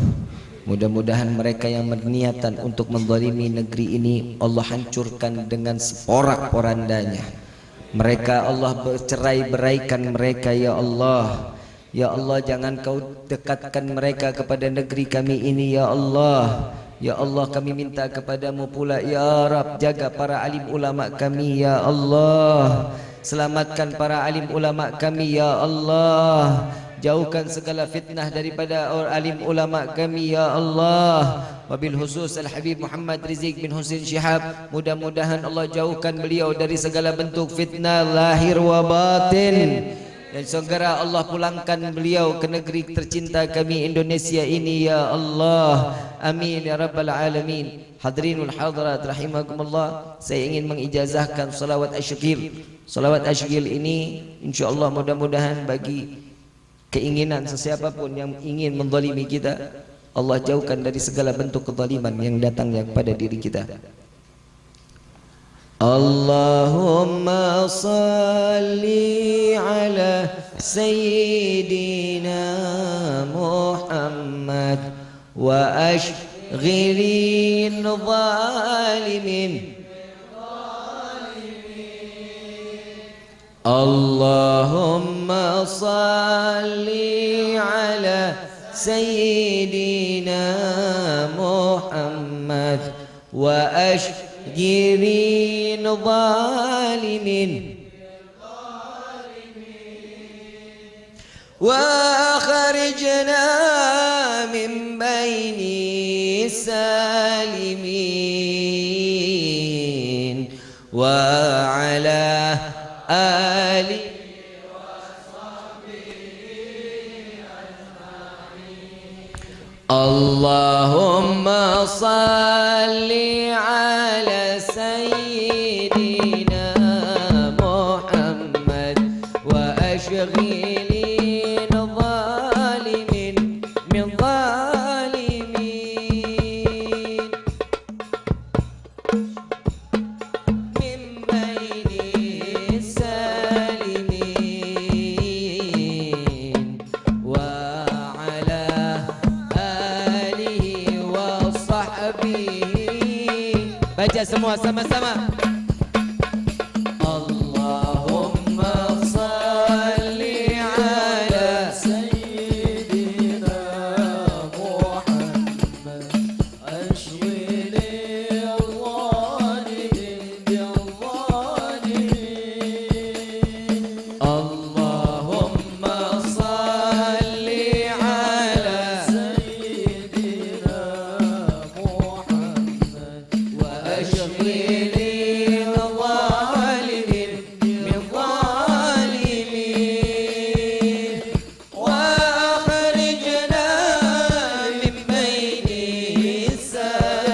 Mudah-mudahan mereka yang berniatan untuk menzalimi negeri ini Allah hancurkan dengan seporak-porandanya. Mereka Allah bercerai-beraikan mereka ya Allah. Ya Allah, jangan kau dekatkan mereka kepada negeri kami ini ya Allah. Ya Allah, kami minta kepadamu pula ya Rabb, jaga para alim ulama kami ya Allah. Selamatkan para alim ulama kami ya Allah. Jauhkan segala fitnah daripada alim ulama kami ya Allah. Wabil khusus Al-Habib Muhammad Rizik bin Husin Syihab, mudah-mudahan Allah jauhkan beliau dari segala bentuk fitnah lahir wa batin. Dan segera Allah pulangkan beliau ke negeri tercinta kami Indonesia ini ya Allah. Amin ya rabbal alamin. Hadirinul hadirat rahimakumullah, saya ingin mengijazahkan salawat asyikil. Salawat asyikil ini insyaallah mudah-mudahan bagi keinginan sesiapa pun yang ingin menzalimi kita, Allah jauhkan dari segala bentuk kezaliman yang datangnya kepada diri kita. Allahumma salli ala Sayyidina Muhammad wa ashghilin zalimin. Allahumma salli ala Sayyidina Muhammad wa ashghilin zalimin wa akhrijna min baini salimin wa ala ali Allahumma salli ala Sayyidina Muhammad wa ashghilin zalimin min zalimin min baini salimin wa ala alihi wa sahbihi. Baca semua sama-sama. Allahumma salli ala Sayyidina Muhammad ashghilil zalimin bil zalimin. Allahumma salli ala Sayyidina Muhammad wa ashghilil zalimin min zalimin wa akhrijna min baini salimin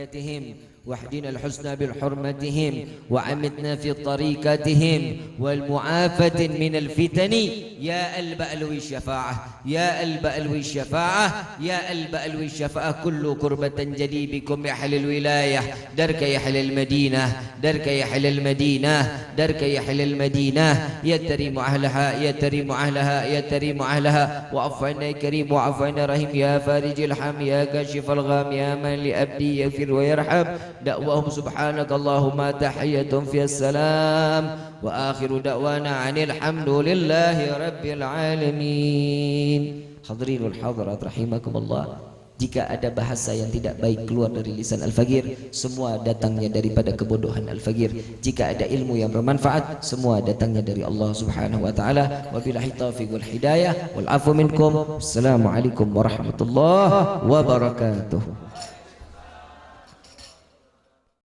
ببركاتهم واهدنا الحسنى بحرمتهم وعمتنا في طريقتهم والمعافاة من الفتن يا البألو الشفاعة يا البألو الشفاعة يا البألو الشفاعة كل كربة جدي بكم يا أهل الولاية درك يا أهل المدينة درك يا أهل المدينة درك يا أهل المدينة يا تريم أهلها يا تريم أهلها يا تريم أهلها وعف عنا يا كريم وعف عنا رحيم يا فارج الحم يا كاشف الغام يا من لأبدي يغفر ويرحم دعواهم سبحانك اللهم تحية في السلام وآخر دعوانا عن الحمد لله رب العالمين. Hadirin wal hadirat rahimakumullah. Jika ada bahasa yang tidak baik keluar dari lisan Al-Faqir, semua datangnya daripada kebodohan Al-Faqir. Jika ada ilmu yang bermanfaat, semua datangnya dari Allah Subhanahu wa taala. Wabillahi taufiq wal hidayah wal afu minkum. Assalamualaikum warahmatullahi wabarakatuh.